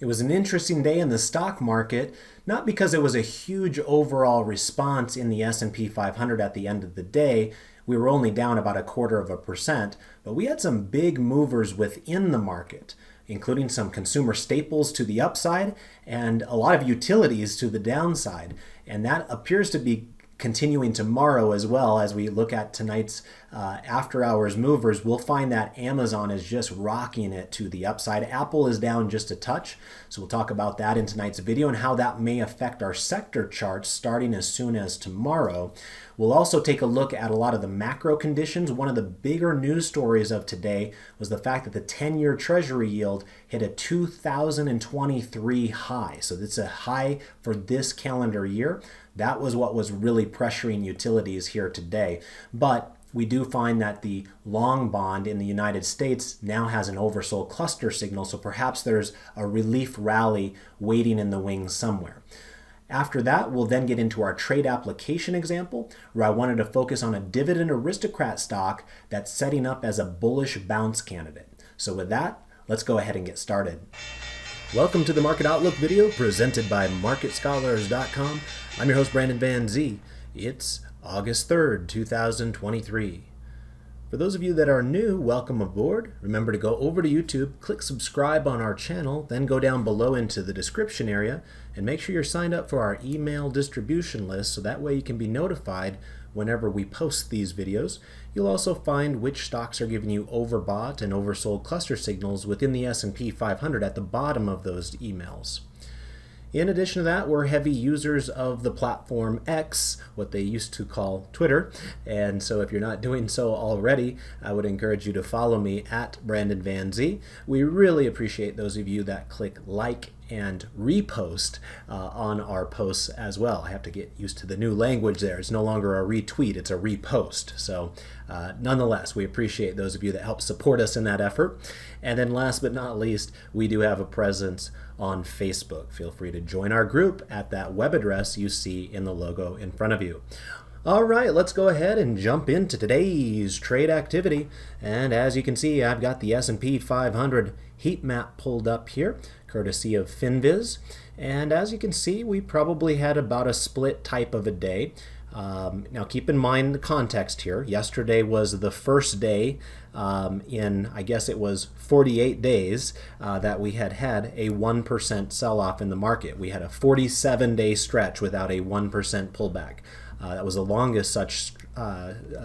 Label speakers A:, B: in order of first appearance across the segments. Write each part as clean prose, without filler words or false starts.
A: It was an interesting day in the stock market, not because it was a huge overall response in the S&P 500 at the end of the day. We were only down about 0.25%, but we had some big movers within the market, including some consumer staples to the upside and a lot of utilities to the downside. And that appears to be continuing tomorrow as well. As we look at tonight's after hours movers, we'll find that Amazon is just rocking it to the upside. Apple is down just a touch, so we'll talk about that in tonight's video and how that may affect our sector charts starting as soon as tomorrow. We'll also take a look at a lot of the macro conditions. One of the bigger news stories of today was the fact that the 10-year Treasury yield hit a 2023 high. So it's a high for this calendar year. That was what was really pressuring utilities here today. But we do find that the long bond in the United States now has an oversold cluster signal, so perhaps there's a relief rally waiting in the wings somewhere. After that, we'll then get into our trade application example, where I wanted to focus on a dividend aristocrat stock that's setting up as a bullish bounce candidate. So with that, let's go ahead and get started. Welcome to the Market Outlook video presented by MarketScholars.com. I'm your host, Brandon Van Zee. It's August 3rd, 2023. For those of you that are new, welcome aboard. Remember to go over to YouTube, click subscribe on our channel, then go down below into the description area and make sure you're signed up for our email distribution list so that way you can be notified whenever we post these videos. You'll also find which stocks are giving you overbought and oversold cluster signals within the S&P 500 at the bottom of those emails. In addition to that, we're heavy users of the platform X, what they used to call Twitter. And so if you're not doing so already, I would encourage you to follow me at Brandon Van Zee. We really appreciate those of you that click like and repost on our posts as well. I have to get used to the new language there. It's no longer a retweet, it's a repost. So nonetheless, we appreciate those of you that help support us in that effort. And then last but not least, we do have a presence on Facebook. Feel free to join our group at that web address you see in the logo in front of you. All right, let's go ahead and jump into today's trade activity. And as you can see, I've got the S&P 500 heat map pulled up here, courtesy of FinViz. And as you can see, we probably had about a split type of a day. Now keep in mind the context here. Yesterday was the first day in, I guess it was 48 days that we had a 1% sell-off in the market. We had a 47-day stretch without a 1% pullback. That was the longest such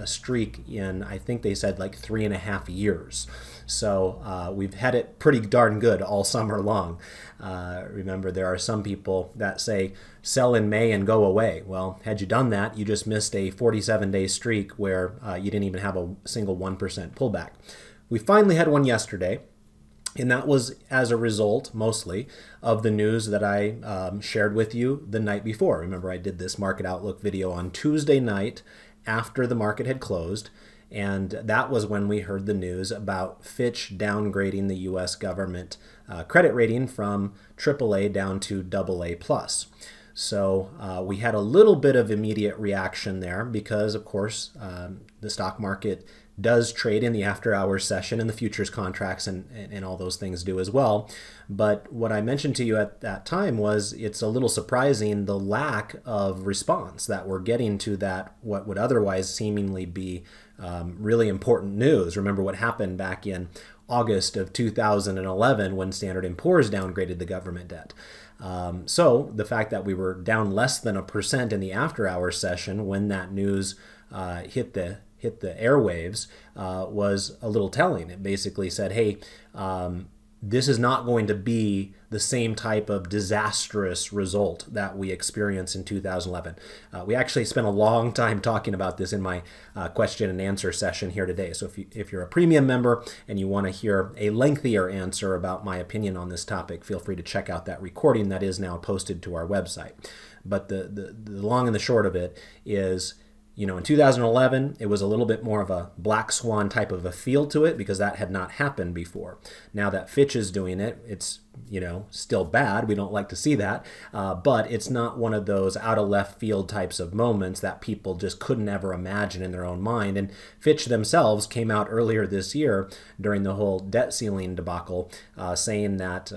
A: streak in, I think they said, like 3.5 years. So we've had it pretty darn good all summer long. Remember, there are some people that say sell in May and go away. Well, had you done that, you just missed a 47-day streak where you didn't even have a single 1% pullback. We finally had one yesterday. And that was as a result, mostly, of the news that I shared with you the night before. Remember, I did this Market Outlook video on Tuesday night after the market had closed. And that was when we heard the news about Fitch downgrading the U.S. government credit rating from AAA down to AA+. So we had a little bit of immediate reaction there because, of course, the stock market does trade in the after-hours session, and the futures contracts and all those things do as well. But what I mentioned to you at that time was it's a little surprising the lack of response that we're getting to that what would otherwise seemingly be really important news. Remember what happened back in August of 2011 when Standard & Poor's downgraded the government debt. So the fact that we were down less than 1% in the after-hours session when that news hit the airwaves was a little telling. It basically said, hey, this is not going to be the same type of disastrous result that we experienced in 2011. We actually spent a long time talking about this in my question and answer session here today. So if you're a premium member and you want to hear a lengthier answer about my opinion on this topic, feel free to check out that recording that is now posted to our website. But the long and the short of it is, you know, in 2011, it was a little bit more of a black swan type of a feel to it because that had not happened before. Now that Fitch is doing it, it's still bad. We don't like to see that, but it's not one of those out of left field types of moments that people just couldn't ever imagine in their own mind. And Fitch themselves came out earlier this year during the whole debt ceiling debacle, saying that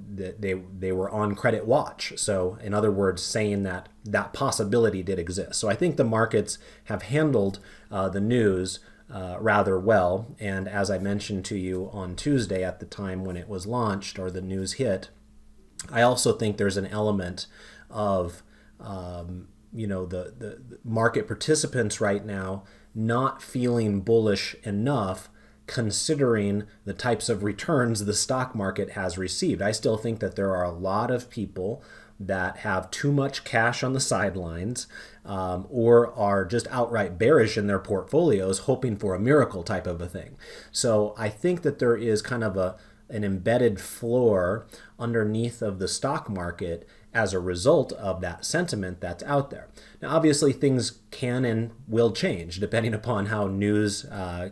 A: they were on credit watch. So in other words, saying that that possibility did exist. So I think the markets have handled the news rather well. And as I mentioned to you on Tuesday at the time when it was launched or the news hit, I also think there's an element of the market participants right now not feeling bullish enough considering the types of returns the stock market has received. I still think that there are a lot of people that have too much cash on the sidelines or are just outright bearish in their portfolios, hoping for a miracle type of a thing. So I think that there is kind of an embedded floor underneath of the stock market as a result of that sentiment that's out there. Now, obviously, things can and will change depending upon how news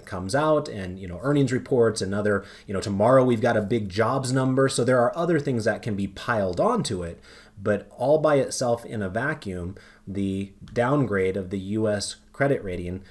A: comes out and earnings reports and other. Tomorrow we've got a big jobs number, so there are other things that can be piled onto it. But all by itself in a vacuum, the downgrade of the U.S. credit rating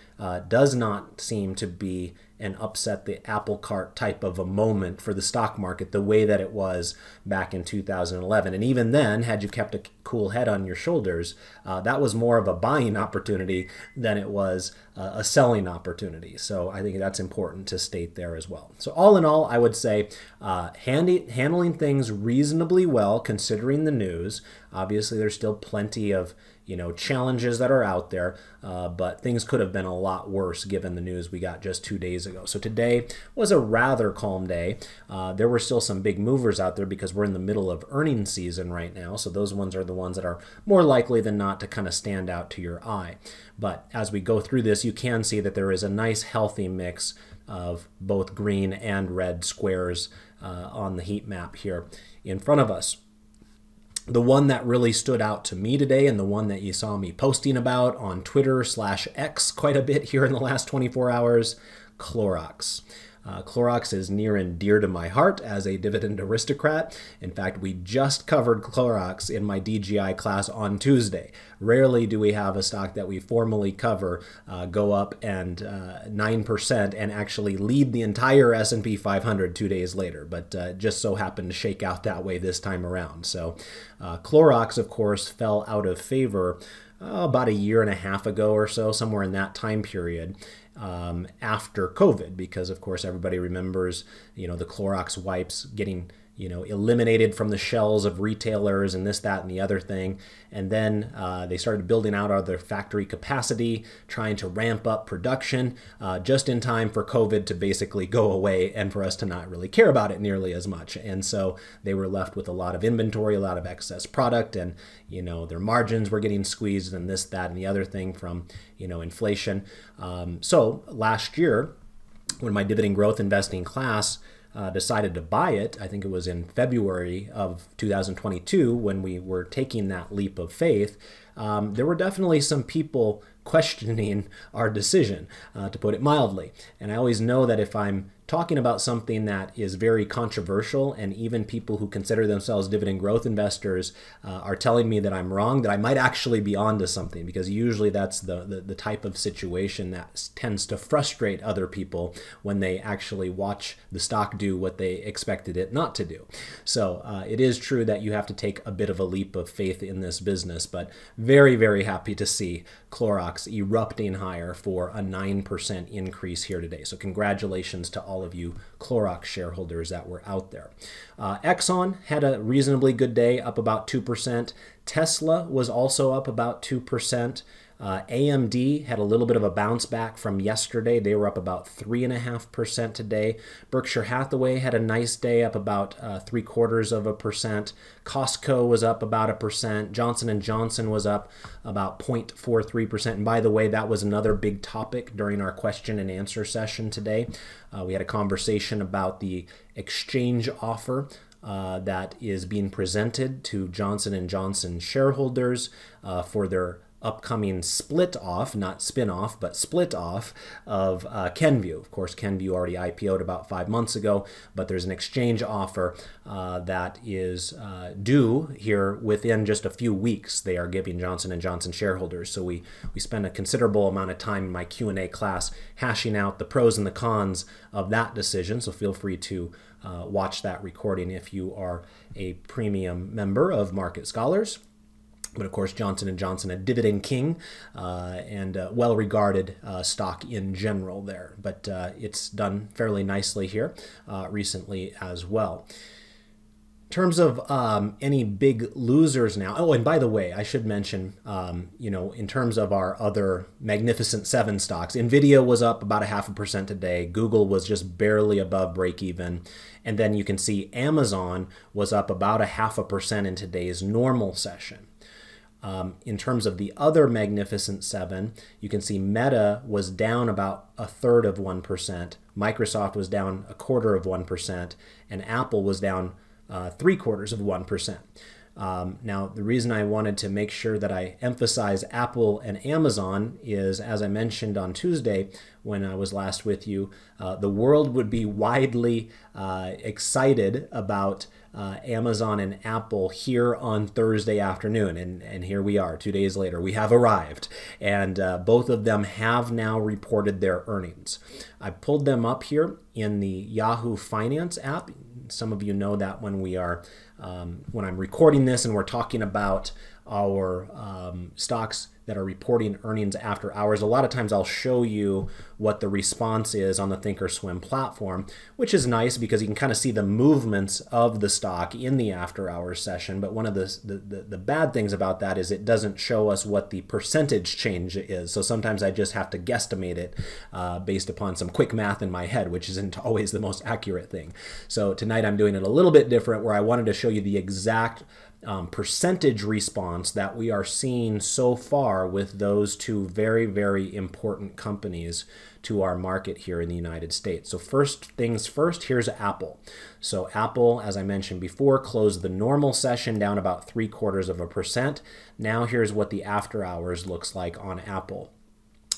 A: does not seem to be an upset the apple cart type of a moment for the stock market the way that it was back in 2011. And even then, had you kept a cool head on your shoulders, that was more of a buying opportunity than it was a selling opportunity. So I think that's important to state there as well. So all in all, I would say handling things reasonably well considering the news. Obviously, there's still plenty of challenges that are out there, but things could have been a lot worse given the news we got just 2 days ago. So today was a rather calm day. There were still some big movers out there because we're in the middle of earnings season right now. So those ones are the ones that are more likely than not to kind of stand out to your eye. But as we go through this, you can see that there is a nice healthy mix of both green and red squares on the heat map here in front of us. The one that really stood out to me today, and the one that you saw me posting about on Twitter/X quite a bit here in the last 24 hours, Clorox. Clorox is near and dear to my heart as a dividend aristocrat. In fact, we just covered Clorox in my DGI class on Tuesday. Rarely do we have a stock that we formally cover go up and 9% and actually lead the entire S&P 500 2 days later, but just so happened to shake out that way this time around. So Clorox, of course, fell out of favor about a year and a half ago or so, somewhere in that time period. After COVID, because of course everybody remembers, the Clorox wipes getting, eliminated from the shelves of retailers and this, that, and the other thing. And then they started building out their factory capacity, trying to ramp up production just in time for COVID to basically go away and for us to not really care about it nearly as much. And so they were left with a lot of inventory, a lot of excess product, and, their margins were getting squeezed and this, that, and the other thing from, inflation. So last year, when my dividend growth investing class decided to buy it, I think it was in February of 2022 when we were taking that leap of faith, there were definitely some people questioning our decision, to put it mildly. And I always know that if I'm talking about something that is very controversial and even people who consider themselves dividend growth investors are telling me that I'm wrong, that I might actually be onto something, because usually that's the type of situation that tends to frustrate other people when they actually watch the stock do what they expected it not to do. So it is true that you have to take a bit of a leap of faith in this business, but very, very happy to see Clorox erupting higher for a 9% increase here today. So congratulations to all of you Clorox shareholders that were out there. Exxon had a reasonably good day, up about 2%. Tesla was also up about 2%. AMD had a little bit of a bounce back from yesterday. They were up about 3.5% today. Berkshire Hathaway had a nice day, up about 0.75%. Costco was up about 1%. Johnson & Johnson was up about 0.43%. And by the way, that was another big topic during our question and answer session today. We had a conversation about the exchange offer that is being presented to Johnson & Johnson shareholders for their upcoming split off, not spin off, but split off of Kenvue. Of course, Kenvue already IPO'd about 5 months ago, but there's an exchange offer that is due here within just a few weeks. They are giving Johnson & Johnson shareholders. So we spend a considerable amount of time in my Q&A class hashing out the pros and the cons of that decision. So feel free to watch that recording if you are a premium member of Market Scholars. But of course, Johnson & Johnson, a dividend king and well-regarded stock in general there. But it's done fairly nicely here recently as well. In terms of any big losers now, oh, and by the way, I should mention, in terms of our other Magnificent Seven stocks, NVIDIA was up about 0.5% today. Google was just barely above break even. And then you can see Amazon was up about 0.5% in today's normal session. In terms of the other Magnificent Seven, you can see Meta was down about 1/3%, Microsoft was down 1/4%, and Apple was down 0.75%. Now, the reason I wanted to make sure that I emphasize Apple and Amazon is, as I mentioned on Tuesday when I was last with you, the world would be widely excited about Amazon and Apple here on Thursday afternoon. And here we are, 2 days later. We have arrived. And both of them have now reported their earnings. I pulled them up here in the Yahoo Finance app. Some of you know that when we are, when I'm recording this and we're talking about our stocks that are reporting earnings after hours, a lot of times I'll show you what the response is on the Thinkorswim platform, which is nice because you can kind of see the movements of the stock in the after hours session. But one of the bad things about that is it doesn't show us what the percentage change is. So sometimes I just have to guesstimate it based upon some quick math in my head, which isn't always the most accurate thing. So tonight I'm doing it a little bit different, where I wanted to show you the exact percentage response that we are seeing so far with those two very, very important companies to our market here in the United States. So first things first, here's Apple. So Apple, as I mentioned before, closed the normal session down about 0.75%. Now here's what the after hours looks like on Apple.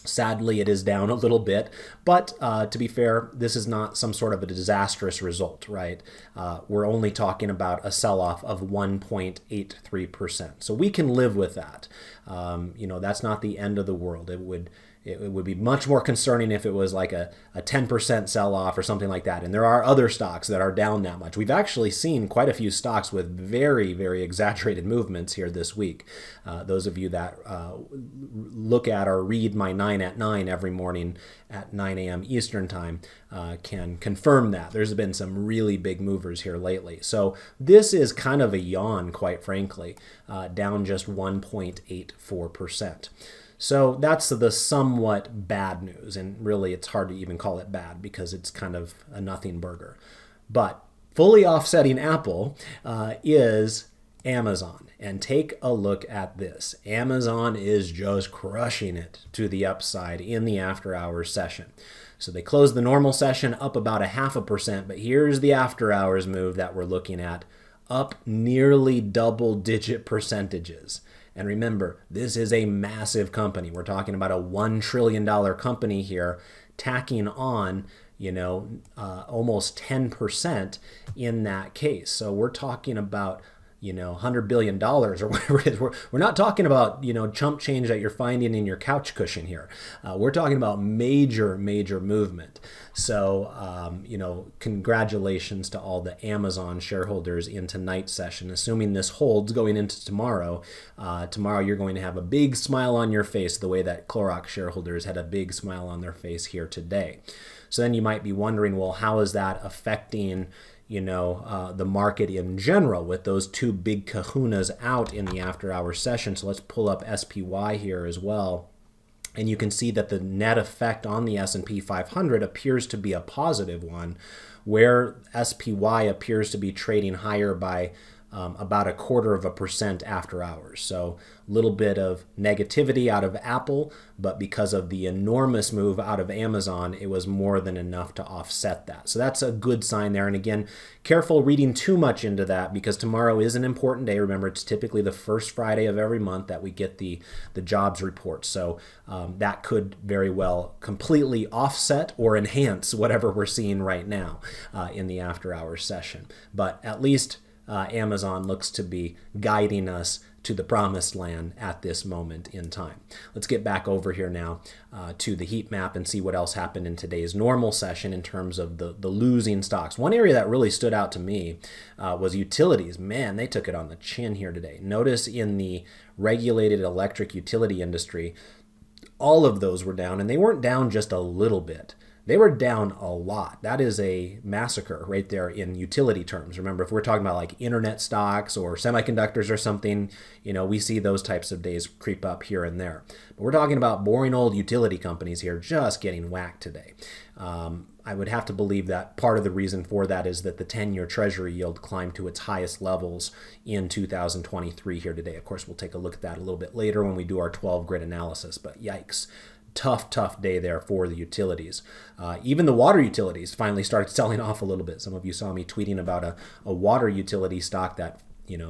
A: Sadly, it is down a little bit, but to be fair, this is not some sort of a disastrous result, right? We're only talking about a sell-off of 1.83%. So we can live with that. That's not the end of the world. It would be much more concerning if it was like a 10% sell-off or something like that. And there are other stocks that are down that much. We've actually seen quite a few stocks with very, very exaggerated movements here this week. Those of you that look at or read my 9 at 9 every morning at 9 a.m. Eastern time can confirm that. There's been some really big movers here lately. So this is kind of a yawn, quite frankly, down just 1.84%. So that's the somewhat bad news, and really it's hard to even call it bad because it's kind of a nothing burger. But fully offsetting Apple is Amazon. And take a look at this. Amazon is just crushing it to the upside in the after hours session. So they closed the normal session up about 0.5%, but here's the after hours move that we're looking at, up nearly double-digit percentages. And remember, this is a massive company. We're talking about a $1 trillion company here, tacking on, almost 10% in that case. So we're talking about, $100 billion or whatever it is. We're not talking about, chump change that you're finding in your couch cushion here. We're talking about major, major movement. So, congratulations to all the Amazon shareholders in tonight's session. Assuming this holds going into tomorrow, tomorrow you're going to have a big smile on your face the way that Clorox shareholders had a big smile on their face here today. So then you might be wondering, well, how is that affecting the market in general with those two big kahunas out in the after hours session? So let's pull up SPY here as well. And you can see that the net effect on the S&P 500 appears to be a positive one, where SPY appears to be trading higher by about 0.25% after hours. So a little bit of negativity out of Apple, but because of the enormous move out of Amazon, it was more than enough to offset that. So that's a good sign there. And again, careful reading too much into that, because tomorrow is an important day. Remember, it's typically the first Friday of every month that we get the jobs report. So that could very well completely offset or enhance whatever we're seeing right now in the after hours session. But at least Amazon looks to be guiding us to the promised land at this moment in time. Let's get back over here now to the heat map and see what else happened in today's normal session in terms of the losing stocks. One area that really stood out to me was utilities. Man, they took it on the chin here today. Notice in the regulated electric utility industry, all of those were down, and they weren't down just a little bit. They were down a lot. That is a massacre right there in utility terms. Remember, if we're talking about like internet stocks or semiconductors or something, we see those types of days creep up here and there. But we're talking about boring old utility companies here just getting whacked today. I would have to believe that part of the reason for that is that the 10-year Treasury yield climbed to its highest levels in 2023 here today. Of course, we'll take a look at that a little bit later when we do our 12-grid analysis, but yikes. Tough day there for the utilities. Even the water utilities finally started selling off a little bit. Some of you saw me tweeting about a water utility stock that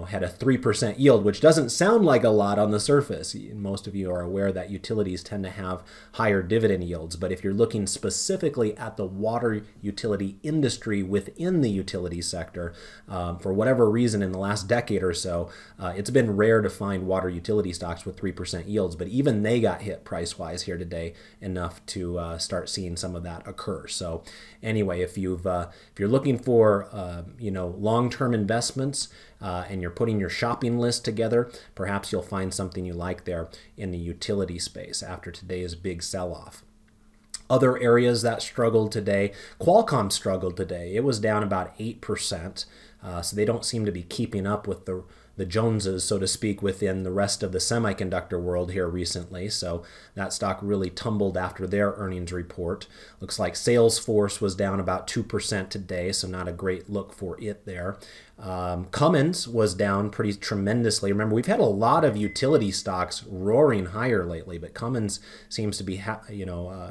A: had a 3% yield, which doesn't sound like a lot on the surface. Most of you are aware that utilities tend to have higher dividend yields, but if you're looking specifically at the water utility industry within the utility sector, for whatever reason in the last decade or so, it's been rare to find water utility stocks with 3% yields, but even they got hit price-wise here today enough to start seeing some of that occur. So anyway, if you're looking for long-term investments, and you're putting your shopping list together, perhaps you'll find something you like there in the utility space after today's big sell-off. Other areas that struggled today, Qualcomm struggled today. It was down about 8%, so they don't seem to be keeping up with the Joneses, so to speak, within the rest of the semiconductor world here recently. So that stock really tumbled after their earnings report. Looks like Salesforce was down about 2% today, so not a great look for it there. Cummins was down pretty tremendously. Remember, we've had a lot of utility stocks roaring higher lately, but Cummins seems to be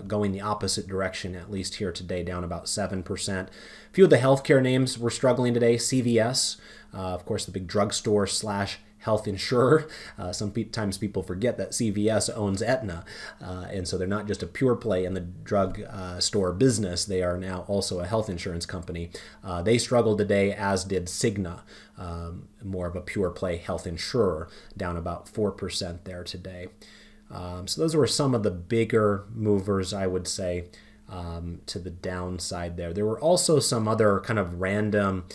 A: going the opposite direction, at least here today, down about 7%. A few of the healthcare names were struggling today. CVS, of course, the big drugstore slash health insurer. Sometimes people forget that CVS owns Aetna, and so they're not just a pure play in the drug store business. They are now also a health insurance company. They struggled today, as did Cigna, more of a pure play health insurer, down about 4% there today. So those were some of the bigger movers, I would say, to the downside there. There were also some other kind of random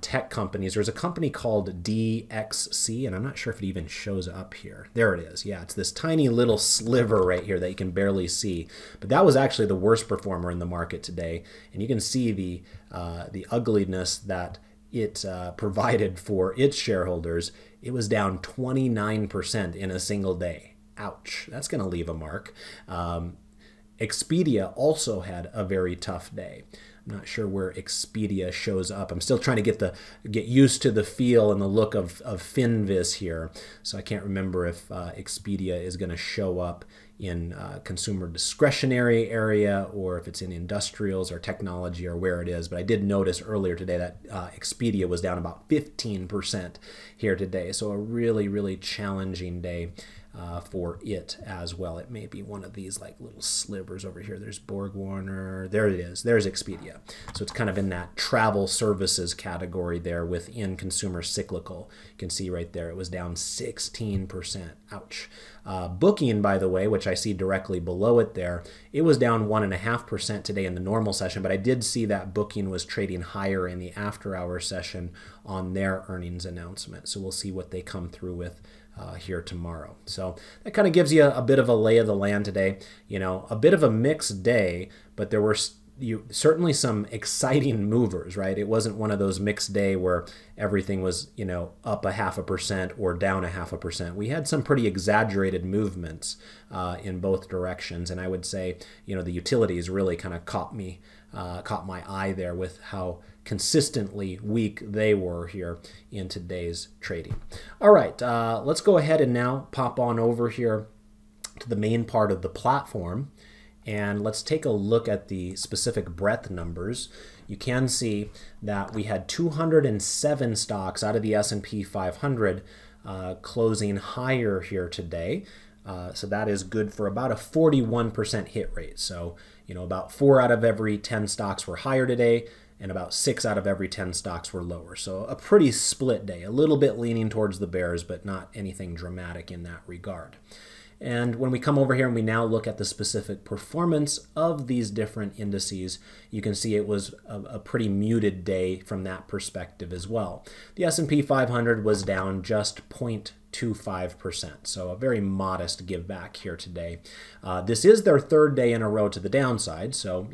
A: tech companies. There's a company called DXC, and I'm not sure if it even shows up here. There it is. Yeah, it's this tiny little sliver right here that you can barely see. But that was actually the worst performer in the market today, and you can see the ugliness that it provided for its shareholders. It was down 29% in a single day. Ouch, that's going to leave a mark. Expedia also had a very tough day. I'm not sure where Expedia shows up. I'm still trying to get used to the feel and the look of Finviz here. So I can't remember if Expedia is going to show up in consumer discretionary area or if it's in industrials or technology or where it is. But I did notice earlier today that Expedia was down about 15% here today. So a really, really challenging day for it as well. It may be one of these like little slivers over here. There's BorgWarner. There it is. There's Expedia. So it's kind of in that travel services category there within consumer cyclical. You can see right there it was down 16%. Ouch. Booking, by the way, which I see directly below it there, it was down 1.5% today in the normal session, but I did see that Booking was trading higher in the after-hour session on their earnings announcement. So we'll see what they come through with here tomorrow. So that kind of gives you a bit of a lay of the land today. A bit of a mixed day, but there were certainly some exciting movers, right? It wasn't one of those mixed day where everything was, up 0.5% or down 0.5%. We had some pretty exaggerated movements in both directions, and I would say, the utilities really kind of caught me caught my eye there with how consistently weak they were here in today's trading. All right, let's go ahead and now pop on over here to the main part of the platform, and let's take a look at the specific breadth numbers. You can see that we had 207 stocks out of the S&P 500 closing higher here today. So that is good for about a 41% hit rate. So, about 4 out of every 10 stocks were higher today, and about 6 out of every 10 stocks were lower. So a pretty split day, a little bit leaning towards the bears, but not anything dramatic in that regard. And when we come over here and we now look at the specific performance of these different indices, you can see it was a pretty muted day from that perspective as well. The S&P 500 was down just 0.25%, so a very modest give back here today. This is their third day in a row to the downside, so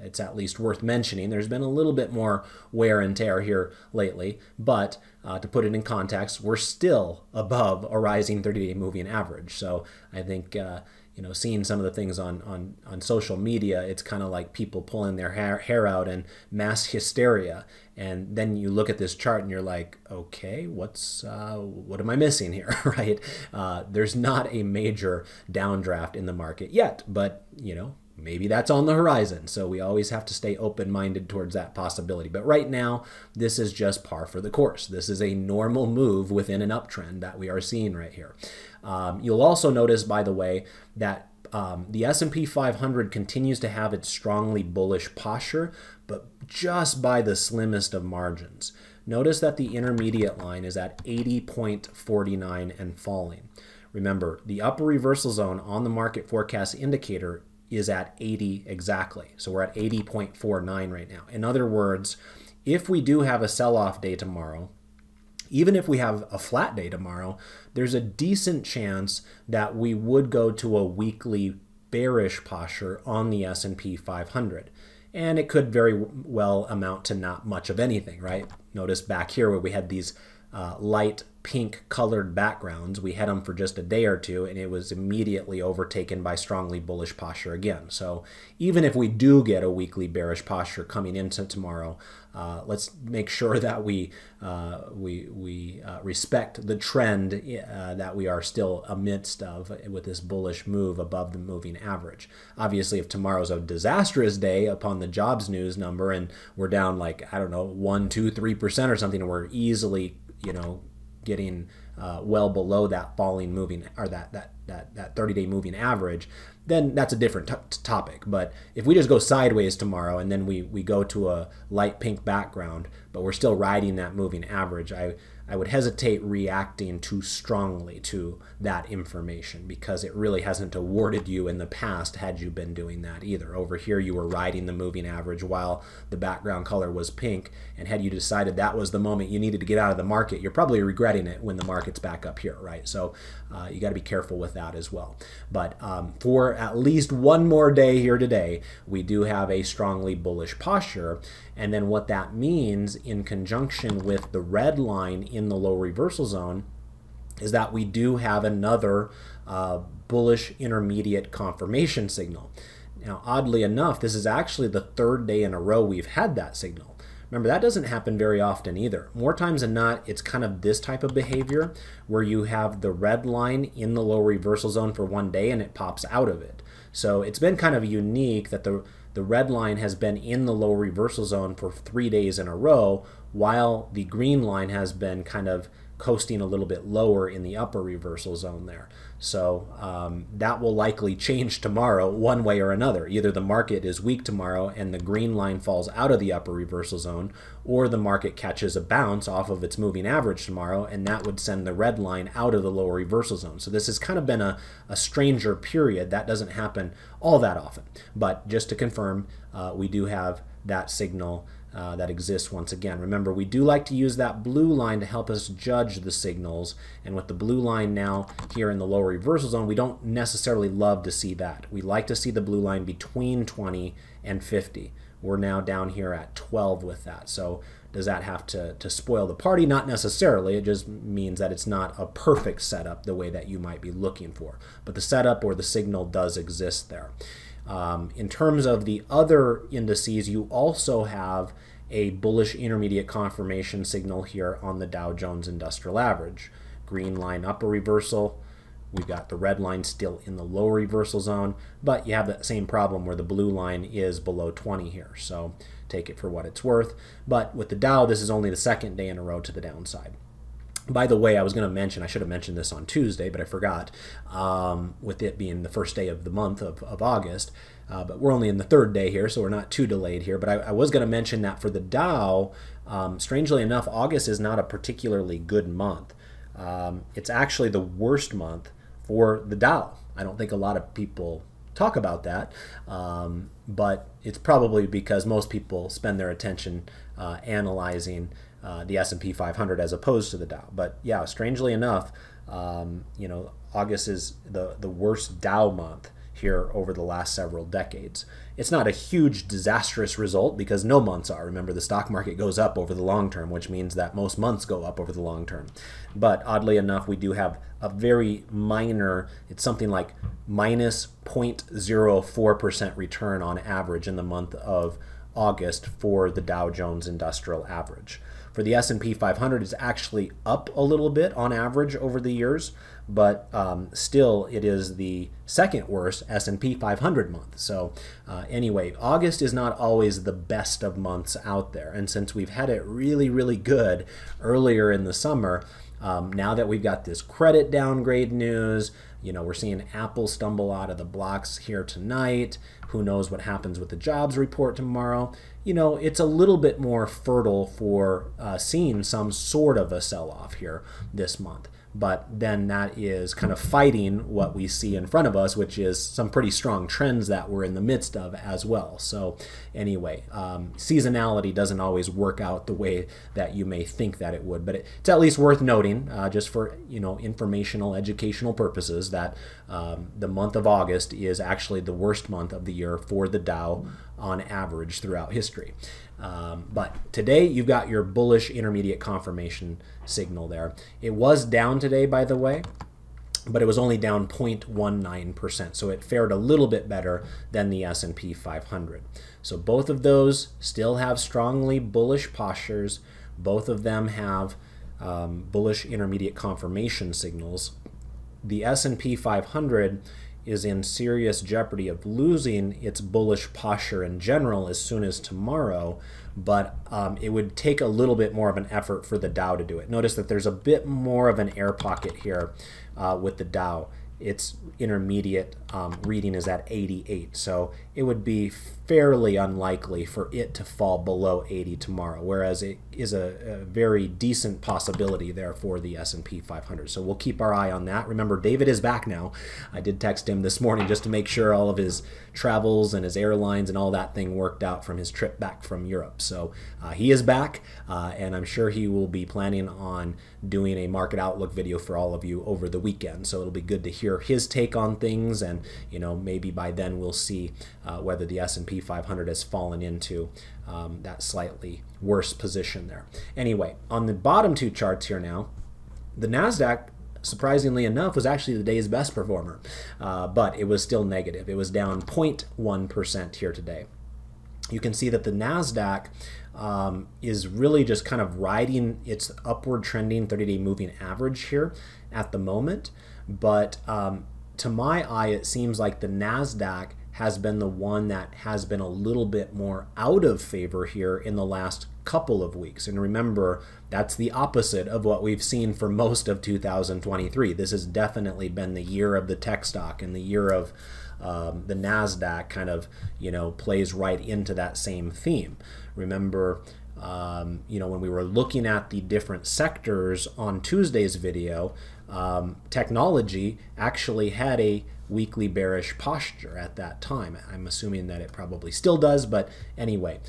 A: it's at least worth mentioning. There's been a little bit more wear and tear here lately, but to put it in context, we're still above a rising 30-day moving average. So I think seeing some of the things on social media, it's kind of like people pulling their hair out and mass hysteria. And then you look at this chart and you're like, okay, what am I missing here, right? There's not a major downdraft in the market yet, but maybe that's on the horizon. So we always have to stay open-minded towards that possibility. But right now, this is just par for the course. This is a normal move within an uptrend that we are seeing right here. You'll also notice, by the way, that the S&P 500 continues to have its strongly bullish posture, but just by the slimmest of margins. Notice that the intermediate line is at 80.49 and falling. Remember, the upper reversal zone on the market forecast indicator is at 80 exactly. So we're at 80.49 right now. In other words, if we do have a sell-off day tomorrow, even if we have a flat day tomorrow, there's a decent chance that we would go to a weekly bearish posture on the S&P 500. And it could very well amount to not much of anything, right? Notice back here where we had these light pink colored backgrounds, we had them for just a day or two, and it was immediately overtaken by strongly bullish posture again. So even if we do get a weekly bearish posture coming into tomorrow, let's make sure that we respect the trend that we are still amidst of with this bullish move above the moving average. Obviously, if tomorrow's a disastrous day upon the jobs news number and we're down like, I don't know, 1, 2, 3% or something, and we're easily, getting well below that falling moving, or that 30-day moving average, then that's a different topic. But if we just go sideways tomorrow and then we go to a light pink background, but we're still riding that moving average, I would hesitate reacting too strongly to that information, because it really hasn't awarded you in the past had you been doing that either. Over here you were riding the moving average while the background color was pink, and had you decided that was the moment you needed to get out of the market, you're probably regretting it when the market's back up here, right? So you got to be careful with that as well. But for at least one more day here today, we do have a strongly bullish posture. And then what that means in conjunction with the red line in the low reversal zone is that we do have another bullish intermediate confirmation signal. Now, oddly enough, this is actually the third day in a row we've had that signal. Remember, that doesn't happen very often either. More times than not, it's kind of this type of behavior where you have the red line in the low reversal zone for one day and it pops out of it. So it's been kind of unique that the red line has been in the low reversal zone for 3 days in a row, while the green line has been kind of coasting a little bit lower in the upper reversal zone there. So that will likely change tomorrow one way or another. Either the market is weak tomorrow and the green line falls out of the upper reversal zone, or the market catches a bounce off of its moving average tomorrow, and that would send the red line out of the lower reversal zone. So this has kind of been a stranger period. That doesn't happen all that often. But just to confirm, we do have that signal that exists once again. Remember, we do like to use that blue line to help us judge the signals, and with the blue line now here in the lower reversal zone, we don't necessarily love to see that. We like to see the blue line between 20 and 50. We're now down here at 12 with that. So does that have to spoil the party? Not necessarily. It just means that it's not a perfect setup the way that you might be looking for. But the setup or the signal does exist there. In terms of the other indices, you also have a bullish intermediate confirmation signal here on the Dow Jones Industrial Average. Green line upper reversal. We've got the red line still in the lower reversal zone, but you have that same problem where the blue line is below 20 here. So take it for what it's worth. But with the Dow, this is only the second day in a row to the downside. By the way, I was going to mention, I should have mentioned this on Tuesday, but I forgot, with it being the first day of the month of August. But we're only in the third day here, so we're not too delayed here. But I was going to mention that for the Dow, strangely enough, August is not a particularly good month. It's actually the worst month for the Dow. I don't think a lot of people talk about that, but it's probably because most people spend their attention analyzing the S&P 500 as opposed to the Dow. But yeah, strangely enough, August is the worst Dow month here over the last several decades. It's not a huge disastrous result because no months are. Remember, the stock market goes up over the long term, which means that most months go up over the long term. But oddly enough, we do have a very minor, it's something like minus 0.04% return on average in the month of August for the Dow Jones Industrial Average. For the S&P 500, it's actually up a little bit on average over the years, but still it is the second worst S&P 500 month. So anyway, August is not always the best of months out there. And since we've had it really, really good earlier in the summer, now that we've got this credit downgrade news, we're seeing Apple stumble out of the blocks here tonight. Who knows what happens with the jobs report tomorrow? It's a little bit more fertile for seeing some sort of a sell-off here this month. But then that is kind of fighting what we see in front of us, which is some pretty strong trends that we're in the midst of as well. So anyway, seasonality doesn't always work out the way that you may think that it would. But it's at least worth noting, just for informational, educational purposes, that the month of August is actually the worst month of the year for the Dow on average throughout history. But today you've got your bullish intermediate confirmation signal there. It was down today, by the way, but it was only down 0.19%, so it fared a little bit better than the S&P 500. So both of those still have strongly bullish postures. Both of them have bullish intermediate confirmation signals. The S&P 500 is in serious jeopardy of losing its bullish posture in general as soon as tomorrow, but it would take a little bit more of an effort for the Dow to do it. Notice that there's a bit more of an air pocket here with the Dow. Its intermediate reading is at 88, so it would be fairly unlikely for it to fall below 80 tomorrow, whereas it is a very decent possibility there for the S&P 500. So we'll keep our eye on that. Remember, David is back now. I did text him this morning just to make sure all of his travels and his airlines and all that thing worked out from his trip back from Europe. So he is back, and I'm sure he will be planning on doing a market outlook video for all of you over the weekend. So it'll be good to hear his take on things, and maybe by then we'll see whether the S&P 500 has fallen into that slightly worse position there. Anyway, on the bottom two charts here now, the NASDAQ, surprisingly enough, was actually the day's best performer, but it was still negative. It was down 0.1% here today. You can see that the NASDAQ is really just kind of riding its upward trending 30-day moving average here at the moment, but to my eye, it seems like the NASDAQ has been the one that has been a little bit more out of favor here in the last couple of weeks. And remember, that's the opposite of what we've seen for most of 2023. This has definitely been the year of the tech stock, and the year of the NASDAQ kind of, plays right into that same theme. Remember, when we were looking at the different sectors on Tuesday's video, technology actually had a weekly bearish posture at that time. I'm assuming that it probably still does, but anyway,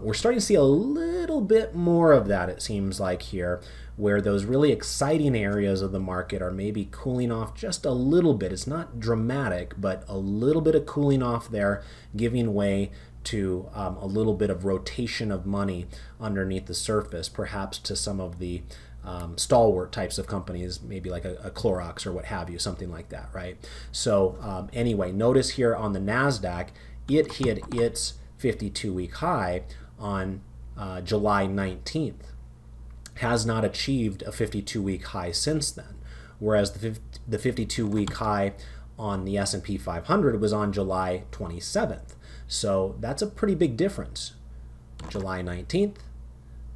A: we're starting to see a little bit more of that, it seems like, here, where those really exciting areas of the market are maybe cooling off just a little bit. It's not dramatic, but a little bit of cooling off there, giving way to a little bit of rotation of money underneath the surface, perhaps to some of the stalwart types of companies, maybe like a Clorox or what have you, something like that, right? So anyway, notice here on the NASDAQ, it hit its 52-week high on July 19th. Has not achieved a 52-week high since then, whereas the 52-week high on the S&P 500 was on July 27th. So that's a pretty big difference. July 19th,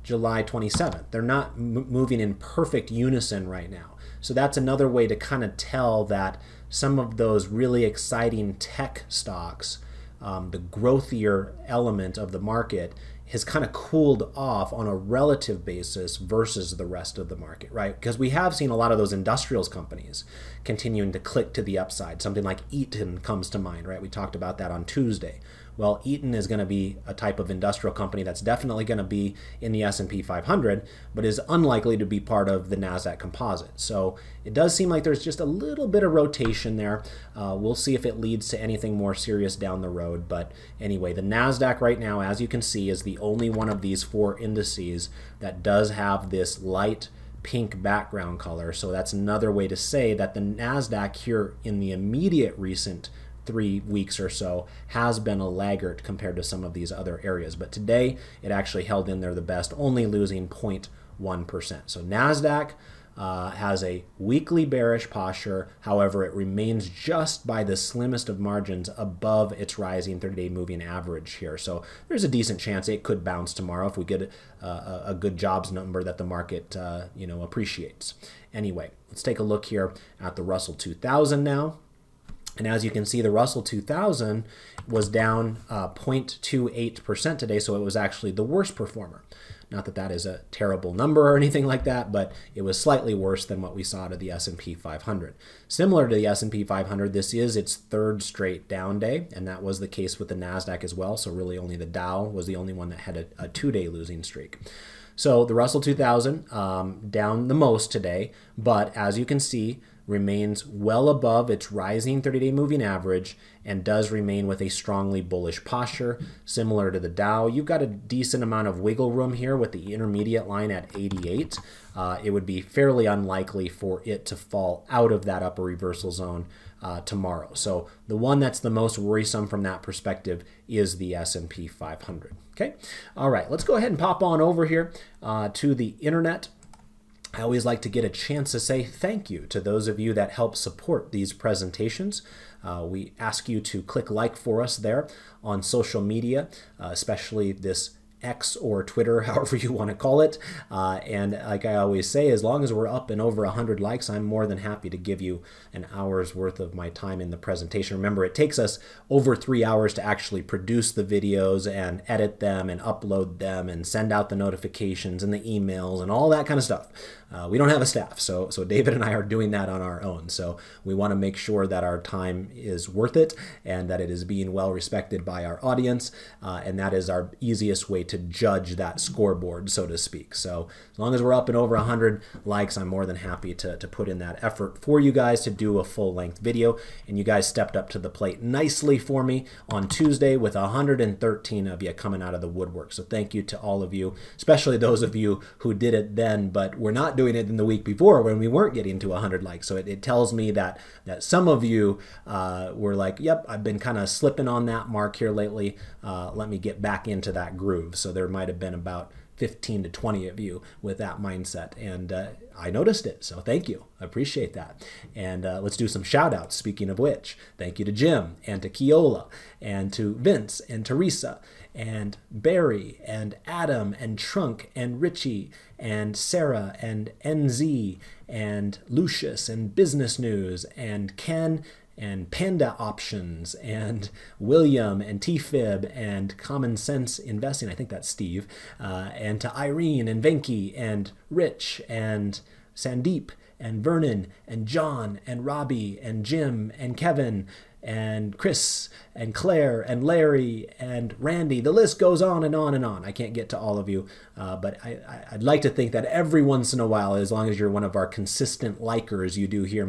A: July 27th. They're not moving in perfect unison right now. So that's another way to kind of tell that some of those really exciting tech stocks, the growthier element of the market, has kind of cooled off on a relative basis versus the rest of the market, right? Because we have seen a lot of those industrials companies continuing to click to the upside. Something like Eaton comes to mind, right? We talked about that on Tuesday. Well, Eaton is going to be a type of industrial company that's definitely going to be in the S&P 500, but is unlikely to be part of the NASDAQ composite. So it does seem like there's just a little bit of rotation there. We'll see if it leads to anything more serious down the road. But anyway, the NASDAQ right now, as you can see, is the only one of these four indices that does have this light pink background color. So that's another way to say that the NASDAQ here in the immediate recent 3 weeks or so has been a laggard compared to some of these other areas. But today it actually held in there the best, only losing 0.1%. So NASDAQ has a weekly bearish posture. However, it remains just by the slimmest of margins above its rising 30-day moving average here. So there's a decent chance it could bounce tomorrow if we get a good jobs number that the market appreciates. Anyway, let's take a look here at the Russell 2000 now. And as you can see, the Russell 2000 was down 0.28% today, so it was actually the worst performer. Not that that is a terrible number or anything like that, but it was slightly worse than what we saw to the S&P 500. Similar to the S&P 500, this is its third straight down day, and that was the case with the NASDAQ as well. So really only the Dow was the only one that had a 2-day losing streak. So the Russell 2000 down the most today, but as you can see, remains well above its rising 30-day moving average and does remain with a strongly bullish posture. Similar to the Dow, you've got a decent amount of wiggle room here with the intermediate line at 88. It would be fairly unlikely for it to fall out of that upper reversal zone tomorrow. So the one that's the most worrisome from that perspective is the S&P 500. Okay, all right, let's go ahead and pop on over here to the internet. I always like to get a chance to say thank you to those of you that help support these presentations. We ask you to click like for us there on social media, especially this X or Twitter, however you want to call it. And like I always say, as long as we're up and over 100 likes, I'm more than happy to give you an hour's worth of my time in the presentation. Remember, it takes us over 3 hours to actually produce the videos and edit them and upload them and send out the notifications and the emails and all that kind of stuff. We don't have a staff, so David and I are doing that on our own. So we want to make sure that our time is worth it and that it is being well respected by our audience, and that is our easiest way to judge that scoreboard, so to speak. So as long as we're up and over 100 likes, I'm more than happy to put in that effort for you guys to do a full-length video. And you guys stepped up to the plate nicely for me on Tuesday with 113 of you coming out of the woodwork. So thank you to all of you, especially those of you who did it then, but we're not doing it in the week before when we weren't getting to 100 likes. So it tells me that some of you were like, yep, I've been kind of slipping on that mark here lately. Let me get back into that groove. So there might have been about 15 to 20 of you with that mindset, and I noticed it, so thank you. I appreciate that. And let's do some shout outs. Speaking of which, thank you to Jim and to Keola and to Vince and Teresa and Barry and Adam and Trunk and Richie and Sarah and NZ and Lucius and Business News and Ken and Panda Options and William and T-Fib and Common Sense Investing, I think that's Steve, and to Irene and Venki and Rich and Sandeep and Vernon and John and Robbie and Jim and Kevin and Chris and Claire and Larry and Randy. The list goes on and on and on. I can't get to all of you, but I'd like to think that every once in a while, as long as you're one of our consistent likers, you do hear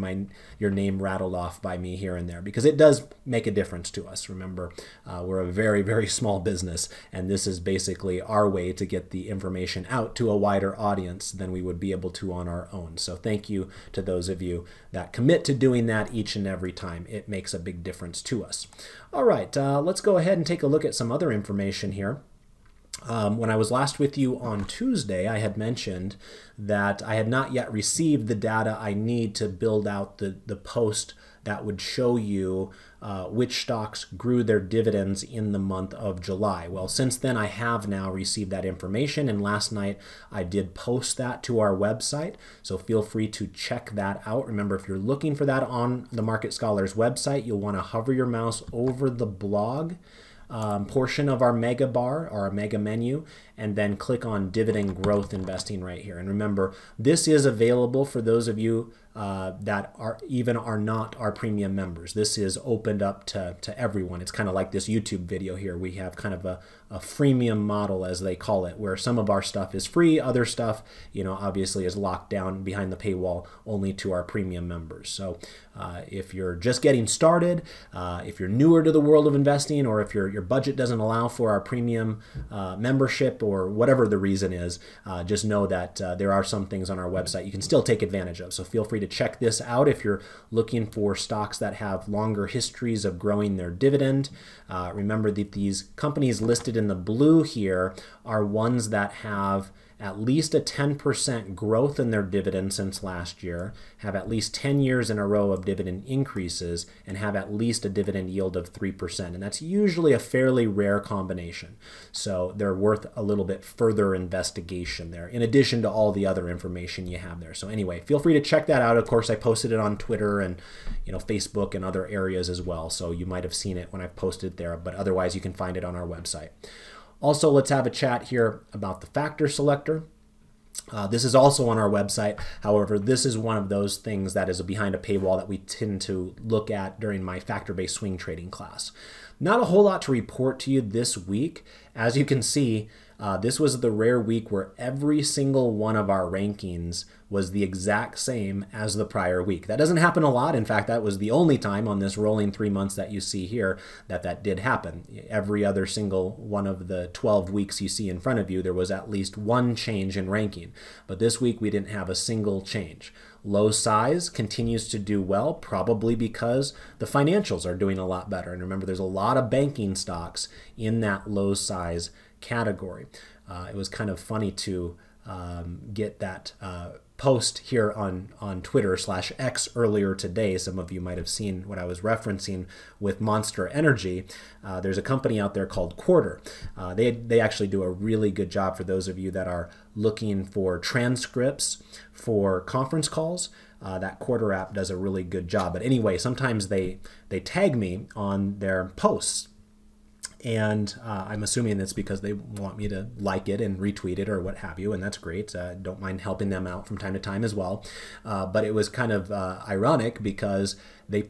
A: your name rattled off by me here and there, because it does make a difference to us. Remember, we're a very, very small business, and this is basically our way to get the information out to a wider audience than we would be able to on our own. So thank you to those of you that commit to doing that each and every time. It makes a big difference to us. All right, let's go ahead and take a look at some other information here. When I was last with you on Tuesday, I had mentioned that I had not yet received the data I need to build out the post that would show you which stocks grew their dividends in the month of July. Well, since then, I have now received that information, and last night I did post that to our website, so feel free to check that out. Remember, if you're looking for that on the Market Scholars website, you'll want to hover your mouse over the blog portion of our mega bar or our mega menu, and then click on dividend growth investing right here. And remember, this is available for those of you that are not our premium members. This is opened up to everyone. It's kind of like this YouTube video here. We have kind of a freemium model, as they call it, where some of our stuff is free, other stuff, obviously is locked down behind the paywall only to our premium members. So if you're just getting started, if you're newer to the world of investing, or if your budget doesn't allow for our premium membership, or whatever the reason is, just know that there are some things on our website you can still take advantage of. So feel free to check this out if you're looking for stocks that have longer histories of growing their dividend. Remember that these companies listed in the blue here are ones that have at least a 10% growth in their dividend since last year, have at least 10 years in a row of dividend increases, and have at least a dividend yield of 3%. And that's usually a fairly rare combination. So they're worth a little bit further investigation there, in addition to all the other information you have there. So anyway, feel free to check that out. Of course, I posted it on Twitter and Facebook and other areas as well. So you might have seen it when I posted there, but otherwise you can find it on our website. Also, let's have a chat here about the factor selector. This is also on our website. However, this is one of those things that is behind a paywall that we tend to look at during my factor-based swing trading class. Not a whole lot to report to you this week. As you can see, this was the rare week where every single one of our rankings was the exact same as the prior week. That doesn't happen a lot. In fact, that was the only time on this rolling 3 months that you see here that did happen. Every other single one of the 12 weeks you see in front of you, there was at least one change in ranking. But this week we didn't have a single change. Low size continues to do well, probably because the financials are doing a lot better. And remember, there's a lot of banking stocks in that low size category. It was kind of funny to get that post here on Twitter/X earlier today. Some of you might have seen what I was referencing with Monster Energy. There's a company out there called Quarter. They actually do a really good job for those of you that are looking for transcripts for conference calls. That Quarter app does a really good job. But anyway, sometimes they tag me on their posts. And I'm assuming it's because they want me to like it and retweet it or what have you, and that's great. Don't mind helping them out from time to time as well. But it was kind of ironic because they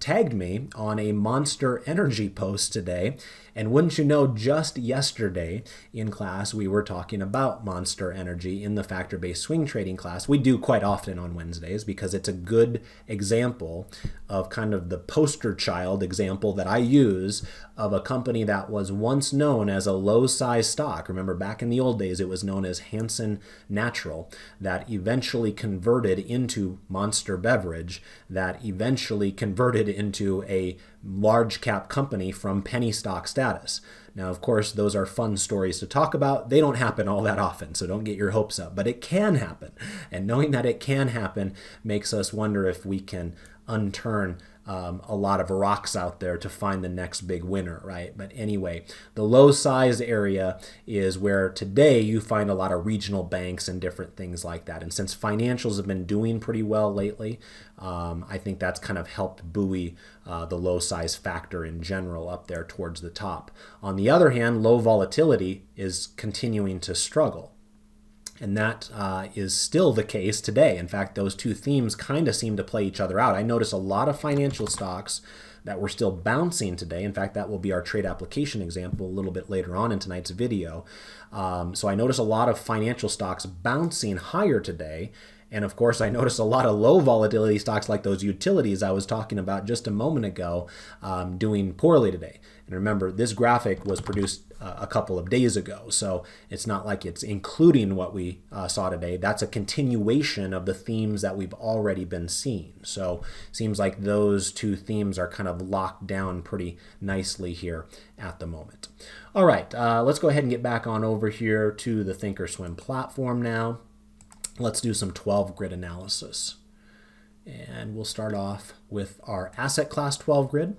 A: tagged me on a Monster Energy post today. And wouldn't you know, just yesterday in class, we were talking about Monster Energy in the factor-based swing trading class. We do quite often on Wednesdays because it's a good example of kind of the poster child example that I use of a company that was once known as a low-size stock. Remember, back in the old days, it was known as Hansen Natural, that eventually converted into Monster Beverage, that eventually converted into a large cap company from penny stock status. Now, of course, those are fun stories to talk about. They don't happen all that often, so don't get your hopes up, but it can happen. And knowing that it can happen makes us wonder if we can unturn a lot of rocks out there to find the next big winner, right? But anyway, the low size area is where today you find a lot of regional banks and different things like that. And since financials have been doing pretty well lately, I think that's kind of helped buoy the low size factor in general up there towards the top. On the other hand, low volatility is continuing to struggle. And that is still the case today. In fact, those two themes kind of seem to play each other out. I notice a lot of financial stocks that were still bouncing today. In fact, that will be our trade application example a little bit later on in tonight's video. So I notice a lot of financial stocks bouncing higher today. And of course, I noticed a lot of low volatility stocks like those utilities I was talking about just a moment ago doing poorly today. And remember, this graphic was produced a couple of days ago, so it's not like it's including what we saw today. That's a continuation of the themes that we've already been seeing. So it seems like those two themes are kind of locked down pretty nicely here at the moment. All right, let's go ahead and get back on over here to the Thinkorswim platform now. Let's do some 12 grid analysis. And we'll start off with our asset class 12 grid.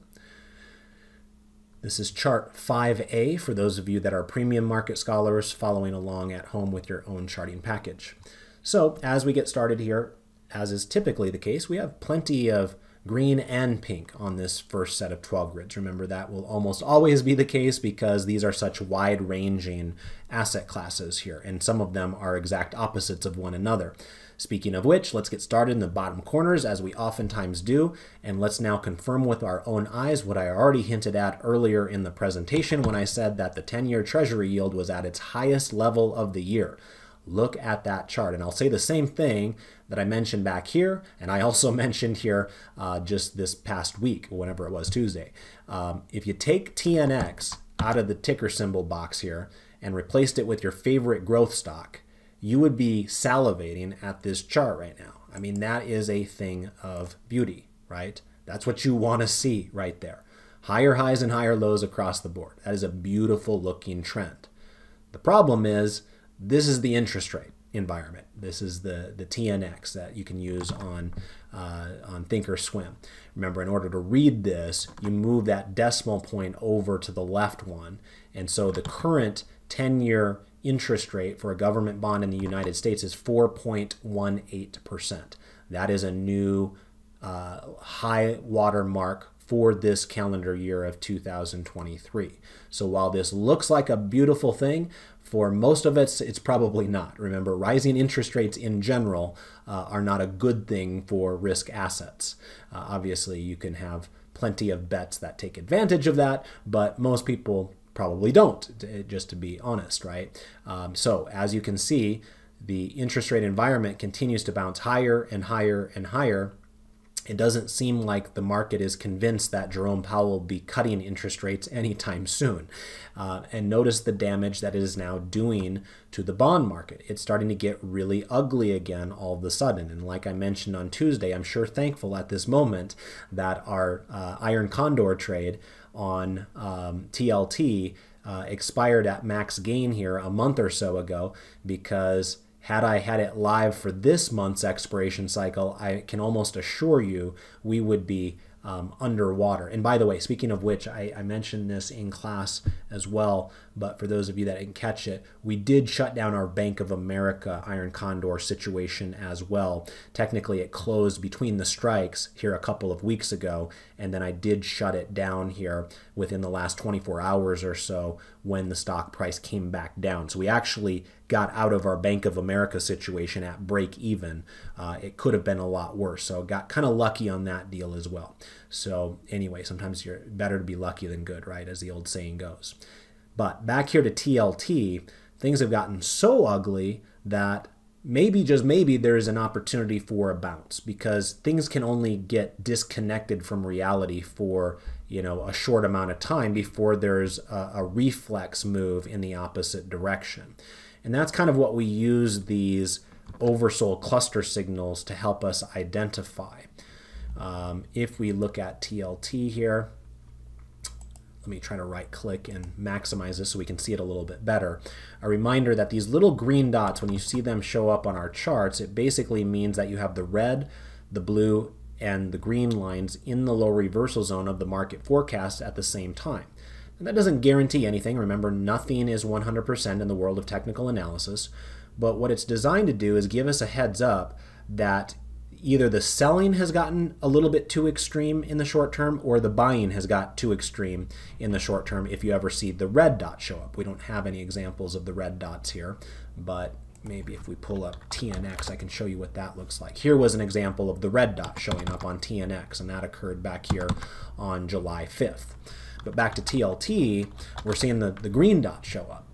A: This is chart 5A for those of you that are premium market scholars following along at home with your own charting package. So as we get started here, as is typically the case, we have plenty of green and pink on this first set of 12 grids. Remember, that will almost always be the case because these are such wide-ranging asset classes here, and some of them are exact opposites of one another. Speaking of which, let's get started in the bottom corners as we oftentimes do, and let's now confirm with our own eyes what I already hinted at earlier in the presentation when I said that the 10-year Treasury yield was at its highest level of the year. Look at that chart, and I'll say the same thing that I mentioned back here, and I also mentioned here just this past week, whenever it was Tuesday. If you take TNX out of the ticker symbol box here and replaced it with your favorite growth stock, you would be salivating at this chart right now. I mean, that is a thing of beauty, right? That's what you want to see right there. Higher highs and higher lows across the board. That is a beautiful looking trend. The problem is, this is the interest rate environment. This is the TNX that you can use on Thinkorswim. Remember, in order to read this, you move that decimal point over to the left one. And so the current 10-year interest rate for a government bond in the United States is 4.18%. That is a new high water mark for this calendar year of 2023. So while this looks like a beautiful thing, for most of it, it's probably not. Remember, rising interest rates in general are not a good thing for risk assets. Obviously, you can have plenty of bets that take advantage of that, but most people probably don't, just to be honest, right? So as you can see, the interest rate environment continues to bounce higher and higher and higher. It doesn't seem like the market is convinced that Jerome Powell will be cutting interest rates anytime soon. And notice the damage that it is now doing to the bond market. It's starting to get really ugly again all of a sudden. And like I mentioned on Tuesday, I'm sure thankful at this moment that our Iron Condor trade on TLT expired at max gain here a month or so ago, because had I had it live for this month's expiration cycle, I can almost assure you we would be underwater. And by the way, speaking of which, I mentioned this in class as well, but for those of you that didn't catch it, we did shut down our Bank of America Iron Condor situation as well. Technically, it closed between the strikes here a couple of weeks ago, and then I did shut it down here within the last 24 hours or so when the stock price came back down. So we actually got out of our Bank of America situation at break even. It could have been a lot worse, so got kind of lucky on that deal as well. So anyway, sometimes you're better to be lucky than good, right, as the old saying goes. But back here to TLT, things have gotten so ugly that maybe, just maybe, there is an opportunity for a bounce, because things can only get disconnected from reality for, you know, a short amount of time before there's a reflex move in the opposite direction. And that's kind of what we use these oversold cluster signals to help us identify. If we look at TLT here, let me try to right click and maximize this so we can see it a little bit better. A reminder that these little green dots, when you see them show up on our charts, it basically means that you have the red, the blue, and the green lines in the low reversal zone of the market forecast at the same time. And that doesn't guarantee anything. Remember, nothing is 100% in the world of technical analysis, but what it's designed to do is give us a heads up that either the selling has gotten a little bit too extreme in the short term, or the buying has got too extreme in the short term if you ever see the red dot show up. We don't have any examples of the red dots here, but maybe if we pull up TNX, I can show you what that looks like. Here was an example of the red dot showing up on TNX, and that occurred back here on July 5th. But back to TLT, we're seeing the green dot show up.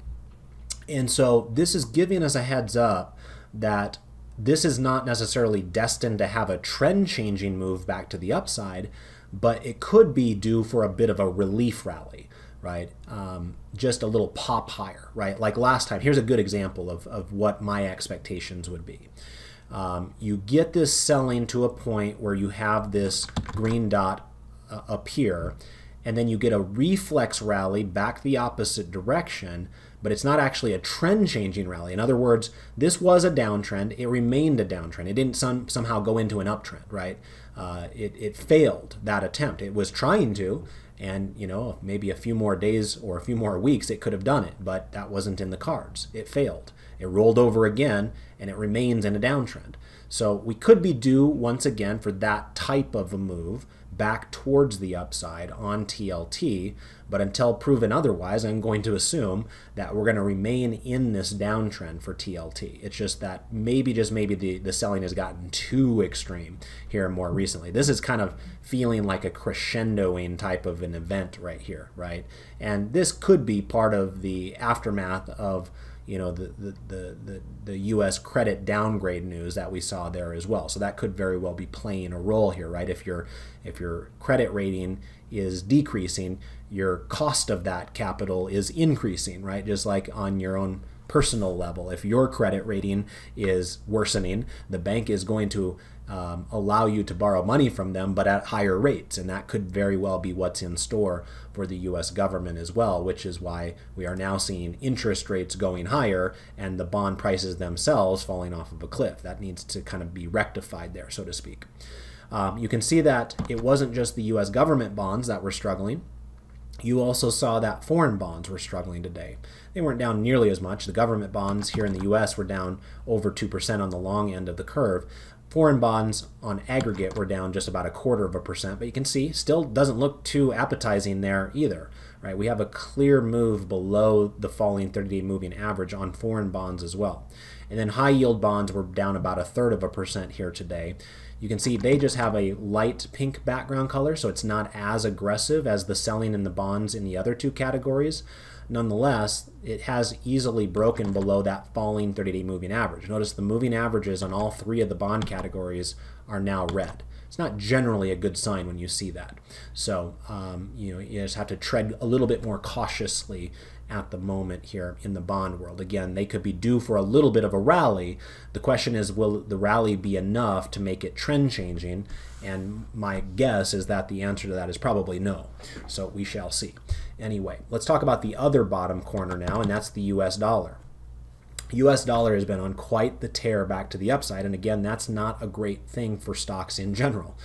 A: And so this is giving us a heads up that this is not necessarily destined to have a trend-changing move back to the upside, but it could be due for a bit of a relief rally, right? Just a little pop higher, right? Like last time, here's a good example of what my expectations would be. You get this selling to a point where you have this green dot appear, and then you get a reflex rally back the opposite direction, but it's not actually a trend-changing rally. In other words, this was a downtrend. It remained a downtrend. It didn't somehow go into an uptrend, right? It failed that attempt. It was trying to, and you know, maybe a few more days or a few more weeks it could have done it, but that wasn't in the cards. It failed. It rolled over again, and it remains in a downtrend. So we could be due once again for that type of a move back towards the upside on TLT, but until proven otherwise, I'm going to assume that we're going to remain in this downtrend for TLT. It's just that maybe, just maybe, the selling has gotten too extreme here more recently. This is kind of feeling like a crescendoing type of an event right here, right? And this could be part of the aftermath of, you know, the U.S. credit downgrade news that we saw there as well. So that could very well be playing a role here, right? If your credit rating is decreasing, your cost of that capital is increasing, right? Just like on your own personal level. If your credit rating is worsening, the bank is going to allow you to borrow money from them, but at higher rates. And that could very well be what's in store for the U.S. government as well, which is why we are now seeing interest rates going higher and the bond prices themselves falling off of a cliff. That needs to kind of be rectified there, so to speak. You can see that it wasn't just the U.S. government bonds that were struggling. You also saw that foreign bonds were struggling today. They weren't down nearly as much. The government bonds here in the U.S. were down over 2% on the long end of the curve. Foreign bonds on aggregate were down just about 0.25%, but you can see still doesn't look too appetizing there either, right? We have a clear move below the falling 30-day moving average on foreign bonds as well. And then high yield bonds were down about 0.33% here today. You can see they just have a light pink background color, so it's not as aggressive as the selling in the bonds in the other two categories. Nonetheless, it has easily broken below that falling 30-day moving average. Notice the moving averages on all three of the bond categories are now red. It's not generally a good sign when you see that. So you know, you just have to tread a little bit more cautiously at the moment here in the bond world. Again, they could be due for a little bit of a rally. The question is, will the rally be enough to make it trend changing? And my guess is that the answer to that is probably no. So we shall see. Anyway, let's talk about the other bottom corner now, and that's the US dollar. US dollar has been on quite the tear back to the upside, and again, that's not a great thing for stocks in general.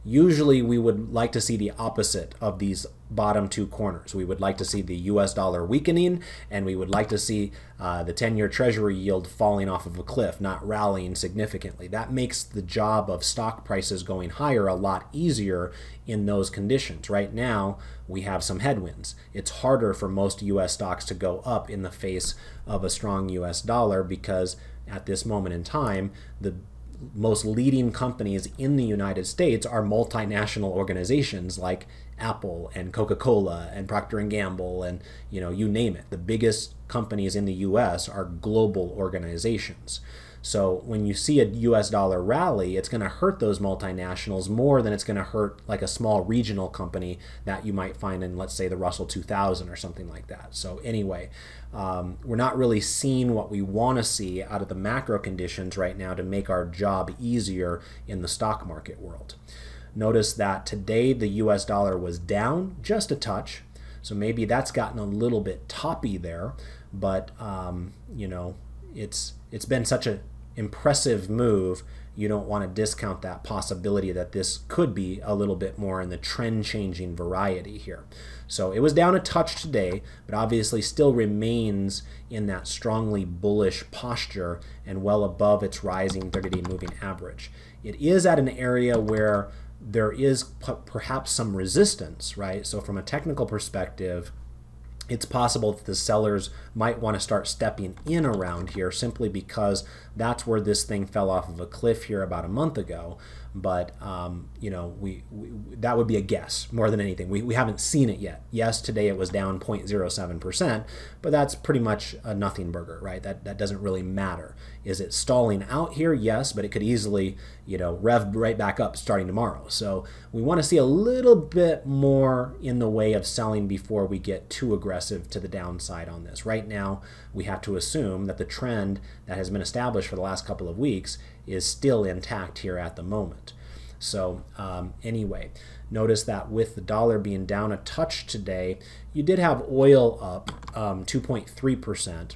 A: Usually we would like to see the opposite of these bottom two corners. We would like to see the US dollar weakening, and we would like to see the 10-year treasury yield falling off of a cliff, not rallying significantly. That makes the job of stock prices going higher a lot easier in those conditions. Right now, we have some headwinds. It's harder for most US stocks to go up in the face of a strong US dollar because at this moment in time, the most leading companies in the United States are multinational organizations like Apple and Coca-Cola and Procter & Gamble and you name it. The biggest companies in the US are global organizations. So when you see a US dollar rally, it's going to hurt those multinationals more than it's going to hurt like a small regional company that you might find in, let's say, the Russell 2000 or something like that. So anyway, we're not really seeing what we want to see out of the macro conditions right now to make our job easier in the stock market world. Notice that today the US dollar was down just a touch. So maybe that's gotten a little bit toppy there, but it's been such an impressive move, you don't want to discount that possibility that this could be a little bit more in the trend-changing variety here. So it was down a touch today, but obviously still remains in that strongly bullish posture and well above its rising 30-day moving average. It is at an area where there is perhaps some resistance, right? So from a technical perspective, it's possible that the sellers might want to start stepping in around here simply because that's where this thing fell off of a cliff here about a month ago. But you know, that would be a guess more than anything. We haven't seen it yet. Yes, today it was down 0.07%, but that's pretty much a nothing burger, right? That doesn't really matter. Is it stalling out here? Yes, but it could easily, you know, rev right back up starting tomorrow. So we want to see a little bit more in the way of selling before we get too aggressive to the downside on this. Right now, we have to assume that the trend that has been established for the last couple of weeks is still intact here at the moment. So anyway, notice that with the dollar being down a touch today, you did have oil up 2.3%,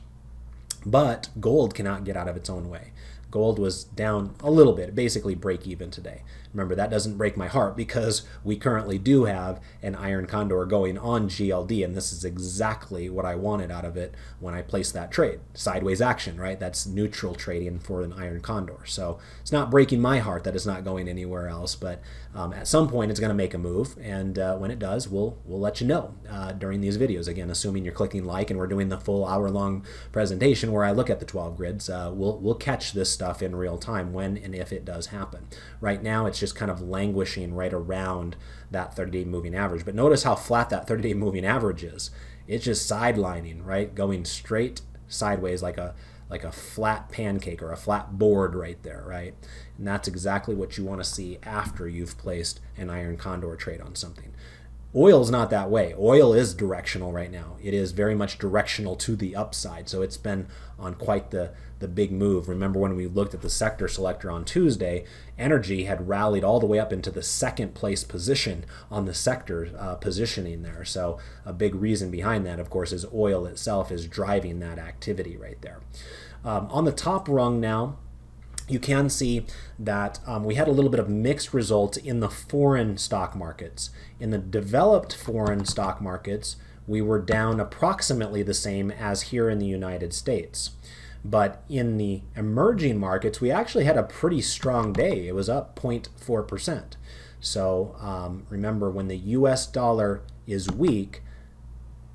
A: but gold cannot get out of its own way. Gold was down a little bit, basically break even today. Remember, that doesn't break my heart because we currently do have an iron condor going on GLD, and this is exactly what I wanted out of it when I placed that trade. Sideways action, right? That's neutral trading for an iron condor. So it's not breaking my heart that it's not going anywhere else, but at some point it's going to make a move, and when it does, we'll let you know during these videos. Again, assuming you're clicking like and we're doing the full hour-long presentation where I look at the 12 grids, we'll catch this stuff in real time when and if it does happen. Right now, it's just kind of languishing right around that 30-day moving average. But notice how flat that 30-day moving average is. It's just sidelining, right? Going straight sideways like a flat pancake or a flat board right there, right? And that's exactly what you want to see after you've placed an iron condor trade on something. Oil's not that way. Oil is directional right now. It is very much directional to the upside. So it's been on quite the big move. Remember when we looked at the sector selector on Tuesday, energy had rallied all the way up into the second place position on the sector positioning there. So a big reason behind that, of course, is oil itself is driving that activity right there. On the top rung now, you can see that we had a little bit of mixed results in the foreign stock markets. In the developed foreign stock markets, we were down approximately the same as here in the United States. But in the emerging markets, we actually had a pretty strong day. It was up 0.4%. So remember, when the US dollar is weak,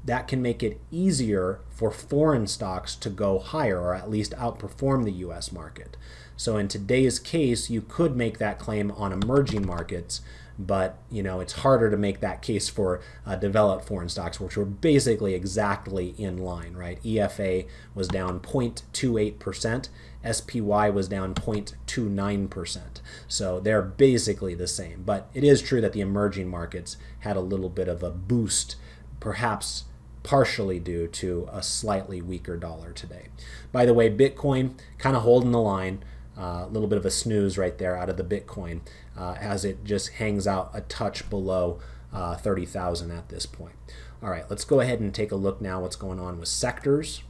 A: that can make it easier for foreign stocks to go higher or at least outperform the US market. So in today's case, you could make that claim on emerging markets, but you know, it's harder to make that case for developed foreign stocks, which were basically exactly in line, right? EFA was down 0.28%, SPY was down 0.29%. So they're basically the same. But it is true that the emerging markets had a little bit of a boost, perhaps partially due to a slightly weaker dollar today. By the way, Bitcoin kind of holding the line. A little bit of a snooze right there out of the Bitcoin as it just hangs out a touch below 30,000 at this point. All right, let's go ahead and take a look now what's going on with sectors.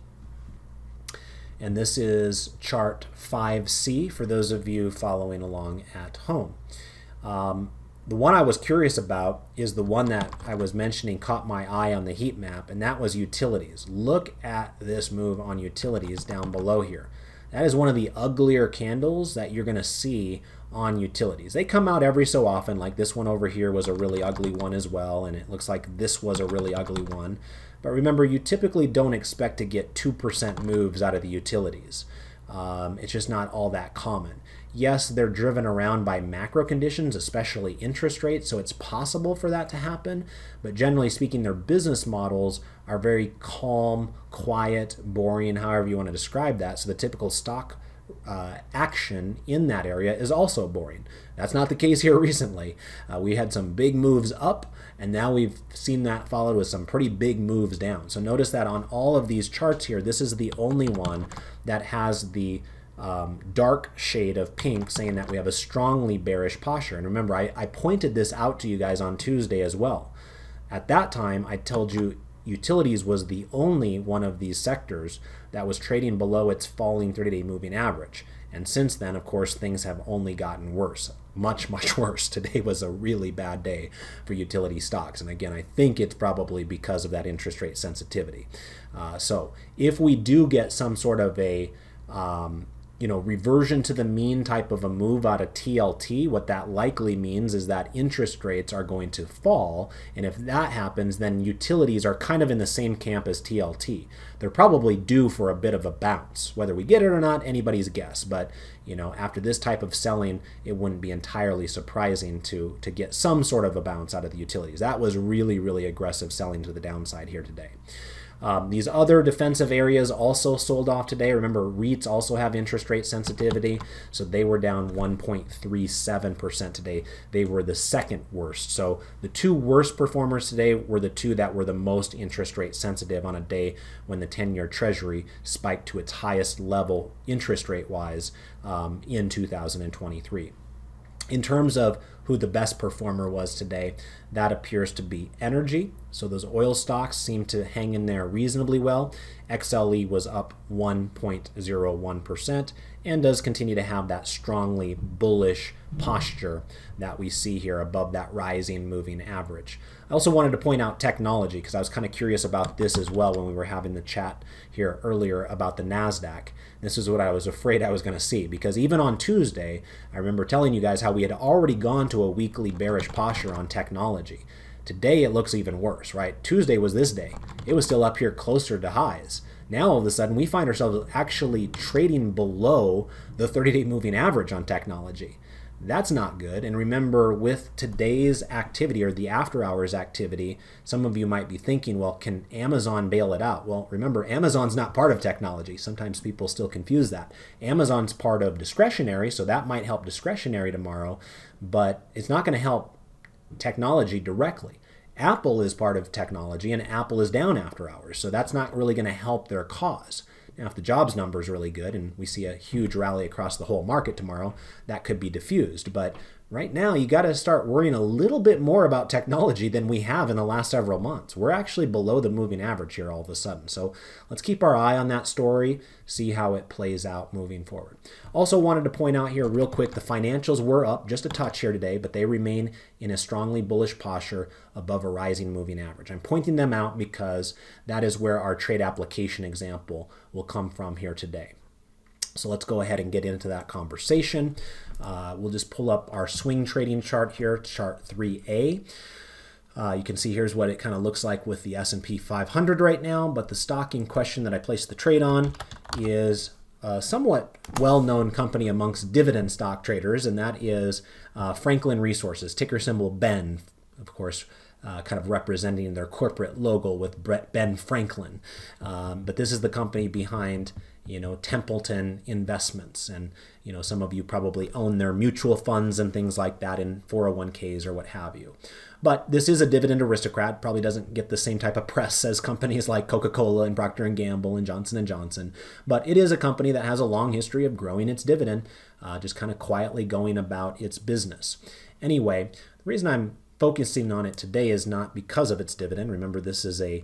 A: And this is chart 5C for those of you following along at home. The one I was curious about is the one that I was mentioning caught my eye on the heat map, and that was utilities. Look at this move on utilities down below here. That is one of the uglier candles that you're going to see on utilities. They come out every so often, like this one over here was a really ugly one as well, and it looks like this was a really ugly one. But remember, you typically don't expect to get 2% moves out of the utilities. It's just not all that common. Yes, they're driven around by macro conditions, especially interest rates, so it's possible for that to happen. But generally speaking, their business models are very calm, quiet, boring, however you want to describe that. So the typical stock action in that area is also boring. That's not the case here recently. We had some big moves up, and now we've seen that followed with some pretty big moves down. So notice that on all of these charts here, this is the only one that has the dark shade of pink, saying that we have a strongly bearish posture. And remember, I pointed this out to you guys on Tuesday as well. At that time, I told you utilities was the only one of these sectors that was trading below its falling 30-day moving average. And since then, of course, things have only gotten worse. Much, much worse. Today was a really bad day for utility stocks. And again, I think it's probably because of that interest rate sensitivity. So if we do get some sort of a reversion to the mean type of a move out of TLT, what that likely means is that interest rates are going to fall. And if that happens, then utilities are kind of in the same camp as TLT. They're probably due for a bit of a bounce. Whether we get it or not, anybody's guess. But, after this type of selling, it wouldn't be entirely surprising to get some sort of a bounce out of the utilities. That was really, really aggressive selling to the downside here today. These other defensive areas also sold off today. Remember, REITs also have interest rate sensitivity, so they were down 1.37% today. They were the second worst. So the two worst performers today were the two that were the most interest rate sensitive on a day when the 10-year Treasury spiked to its highest level interest rate-wise in 2023. In terms of who the best performer was today, that appears to be energy. So those oil stocks seem to hang in there reasonably well. XLE was up 1.01% and does continue to have that strongly bullish posture that we see here above that rising moving average. I also wanted to point out technology because I was kind of curious about this as well when we were having the chat here earlier about the NASDAQ. This is what I was afraid I was going to see, because even on Tuesday, I remember telling you guys how we had already gone to a weekly bearish posture on technology. Today it looks even worse, right? Tuesday was this day. It was still up here closer to highs. Now all of a sudden we find ourselves actually trading below the 30-day moving average on technology. That's not good. And remember, with today's activity or the after hours activity, some of you might be thinking, well, can Amazon bail it out? Well, remember, Amazon's not part of technology. Sometimes people still confuse that. Amazon's part of discretionary, so that might help discretionary tomorrow, but it's not going to help technology directly. Apple is part of technology, and Apple is down after hours, so that's not really going to help their cause. Now, if the jobs number is really good and we see a huge rally across the whole market tomorrow, that could be diffused. But right now, you got to start worrying a little bit more about technology than we have in the last several months. We're actually below the moving average here all of a sudden. So let's keep our eye on that story, see how it plays out moving forward. Also wanted to point out here real quick, the financials were up just a touch here today, but they remain in a strongly bullish posture above a rising moving average. I'm pointing them out because that is where our trade application example will come from here today. So let's go ahead and get into that conversation. We'll just pull up our swing trading chart here, chart 3A. You can see here's what it kind of looks like with the S&P 500 right now, but the stock in question that I placed the trade on is a somewhat well-known company amongst dividend stock traders, and that is Franklin Resources, ticker symbol BEN, of course, kind of representing their corporate logo with Ben Franklin. But this is the company behind Templeton Investments, and some of you probably own their mutual funds and things like that in 401ks or what have you. But this is a dividend aristocrat, probably doesn't get the same type of press as companies like Coca-Cola and Procter & Gamble and Johnson & Johnson, but it is a company that has a long history of growing its dividend, just kind of quietly going about its business. Anyway, the reason I'm focusing on it today is not because of its dividend. Remember, this is a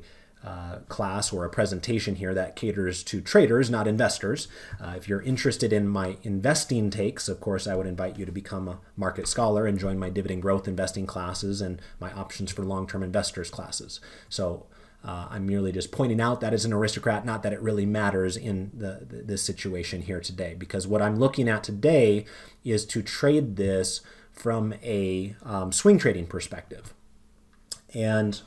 A: class or a presentation here that caters to traders, not investors. If you're interested in my investing takes, of course, I would invite you to become a market scholar and join my dividend growth investing classes and my options for long-term investors classes. So I'm merely just pointing out that as an aristocrat, not that it really matters in this situation here today, because what I'm looking at today is to trade this from a swing trading perspective. And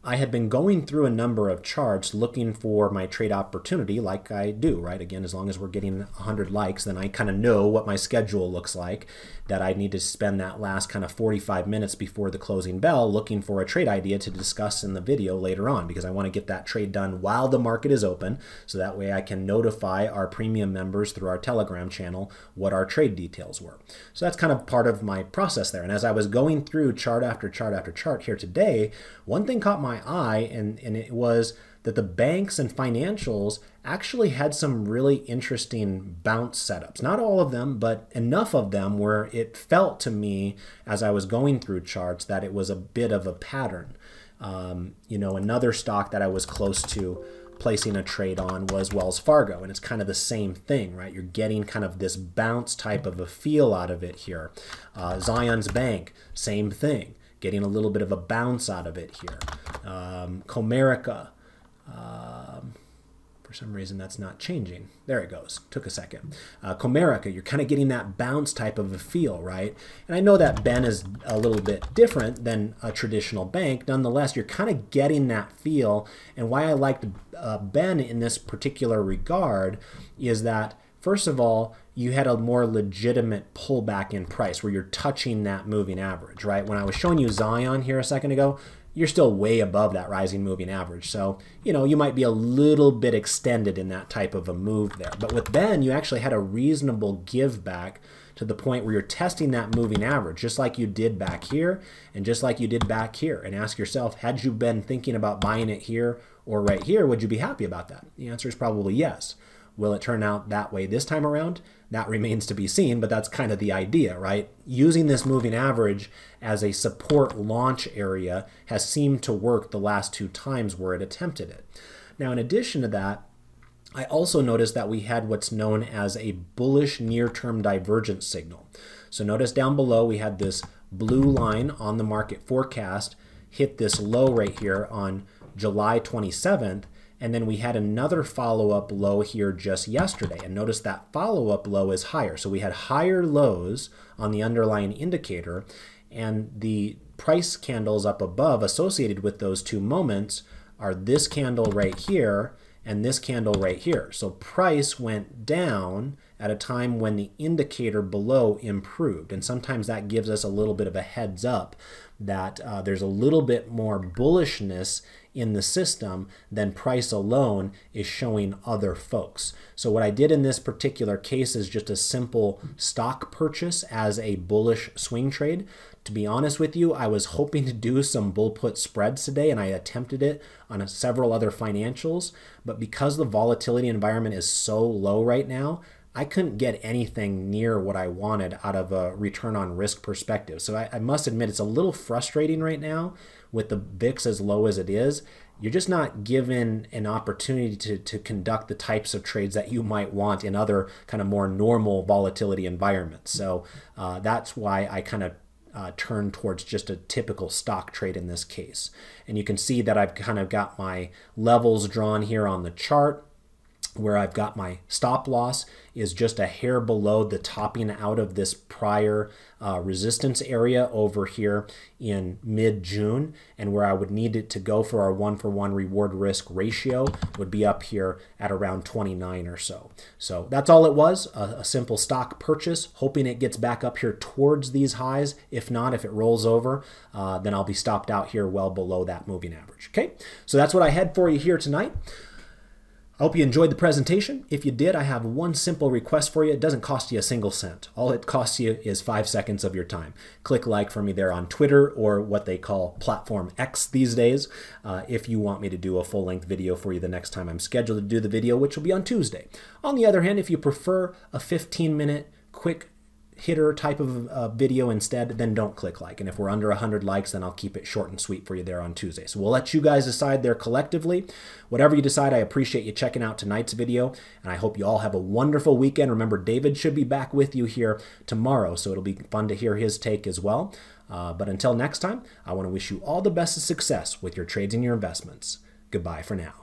A: I had been going through a number of charts looking for my trade opportunity like I do, right? Again, as long as we're getting 100 likes, then I kind of know what my schedule looks like, that I need to spend that last kind of 45 minutes before the closing bell looking for a trade idea to discuss in the video later on, because I want to get that trade done while the market is open, so that way I can notify our premium members through our Telegram channel what our trade details were. So that's kind of part of my process there. And as I was going through chart after chart after chart here today, one thing caught my eye, and it was that the banks and financials actually had some really interesting bounce setups. Not all of them, but enough of them where it felt to me as I was going through charts that it was a bit of a pattern. Another stock that I was close to placing a trade on was Wells Fargo, and it's kind of the same thing, right? You're getting kind of this bounce type of a feel out of it here. Zions Bank, same thing, getting a little bit of a bounce out of it here. Comerica, For some reason, that's not changing. There it goes. Took a second. Comerica, you're kind of getting that bounce type of a feel, right? And I know that Ben is a little bit different than a traditional bank. Nonetheless, you're kind of getting that feel. And why I liked Ben in this particular regard is that, first of all, you had a more legitimate pullback in price where you're touching that moving average, right? When I was showing you Zion here a second ago, you're still way above that rising moving average. So, you know, you might be a little bit extended in that type of a move there. But with Ben, you actually had a reasonable give back to the point where you're testing that moving average, just like you did back here and just like you did back here. And ask yourself, had you been thinking about buying it here or right here, would you be happy about that? The answer is probably yes. Will it turn out that way this time around? That remains to be seen, but that's kind of the idea, right? Using this moving average as a support launch area has seemed to work the last 2 times where it attempted it. Now, in addition to that, I also noticed that we had what's known as a bullish near-term divergence signal. So notice down below we had this blue line on the market forecast hit this low right here on July 27th, and then we had another follow-up low here just yesterday. And notice that follow-up low is higher. So we had higher lows on the underlying indicator, and the price candles up above associated with those 2 moments are this candle right here and this candle right here. So price went down at a time when the indicator below improved. And sometimes that gives us a little bit of a heads up that there's a little bit more bullishness in the system than price alone is showing other folks. So what I did in this particular case is just a simple stock purchase as a bullish swing trade. To be honest with you, I was hoping to do some bull put spreads today, and I attempted it on several other financials, but because the volatility environment is so low right now, I couldn't get anything near what I wanted out of a return on risk perspective. So I must admit it's a little frustrating right now with the VIX as low as it is. You're just not given an opportunity to conduct the types of trades that you might want in other kind of more normal volatility environments. So that's why I kind of turn towards just a typical stock trade in this case. And you can see that I've kind of got my levels drawn here on the chart, where I've got my stop loss is just a hair below the topping out of this prior resistance area over here in mid-June, and where I would need it to go for our 1-for-1 reward risk ratio would be up here at around 29 or so. So that's all it was, a simple stock purchase, hoping it gets back up here towards these highs. If not, if it rolls over, then I'll be stopped out here well below that moving average. Okay, so that's what I had for you here tonight. I hope you enjoyed the presentation. If you did, I have one simple request for you. It doesn't cost you a single cent. All it costs you is 5 seconds of your time. Click like for me there on Twitter, or what they call Platform X these days, if you want me to do a full-length video for you the next time I'm scheduled to do the video, which will be on Tuesday. On the other hand, if you prefer a 15-minute quick hitter type of video instead, then don't click like. And if we're under 100 likes, then I'll keep it short and sweet for you there on Tuesday. So we'll let you guys decide there collectively. Whatever you decide, I appreciate you checking out tonight's video, and I hope you all have a wonderful weekend. Remember, David should be back with you here tomorrow, so it'll be fun to hear his take as well. But until next time, I want to wish you all the best of success with your trades and your investments. Goodbye for now.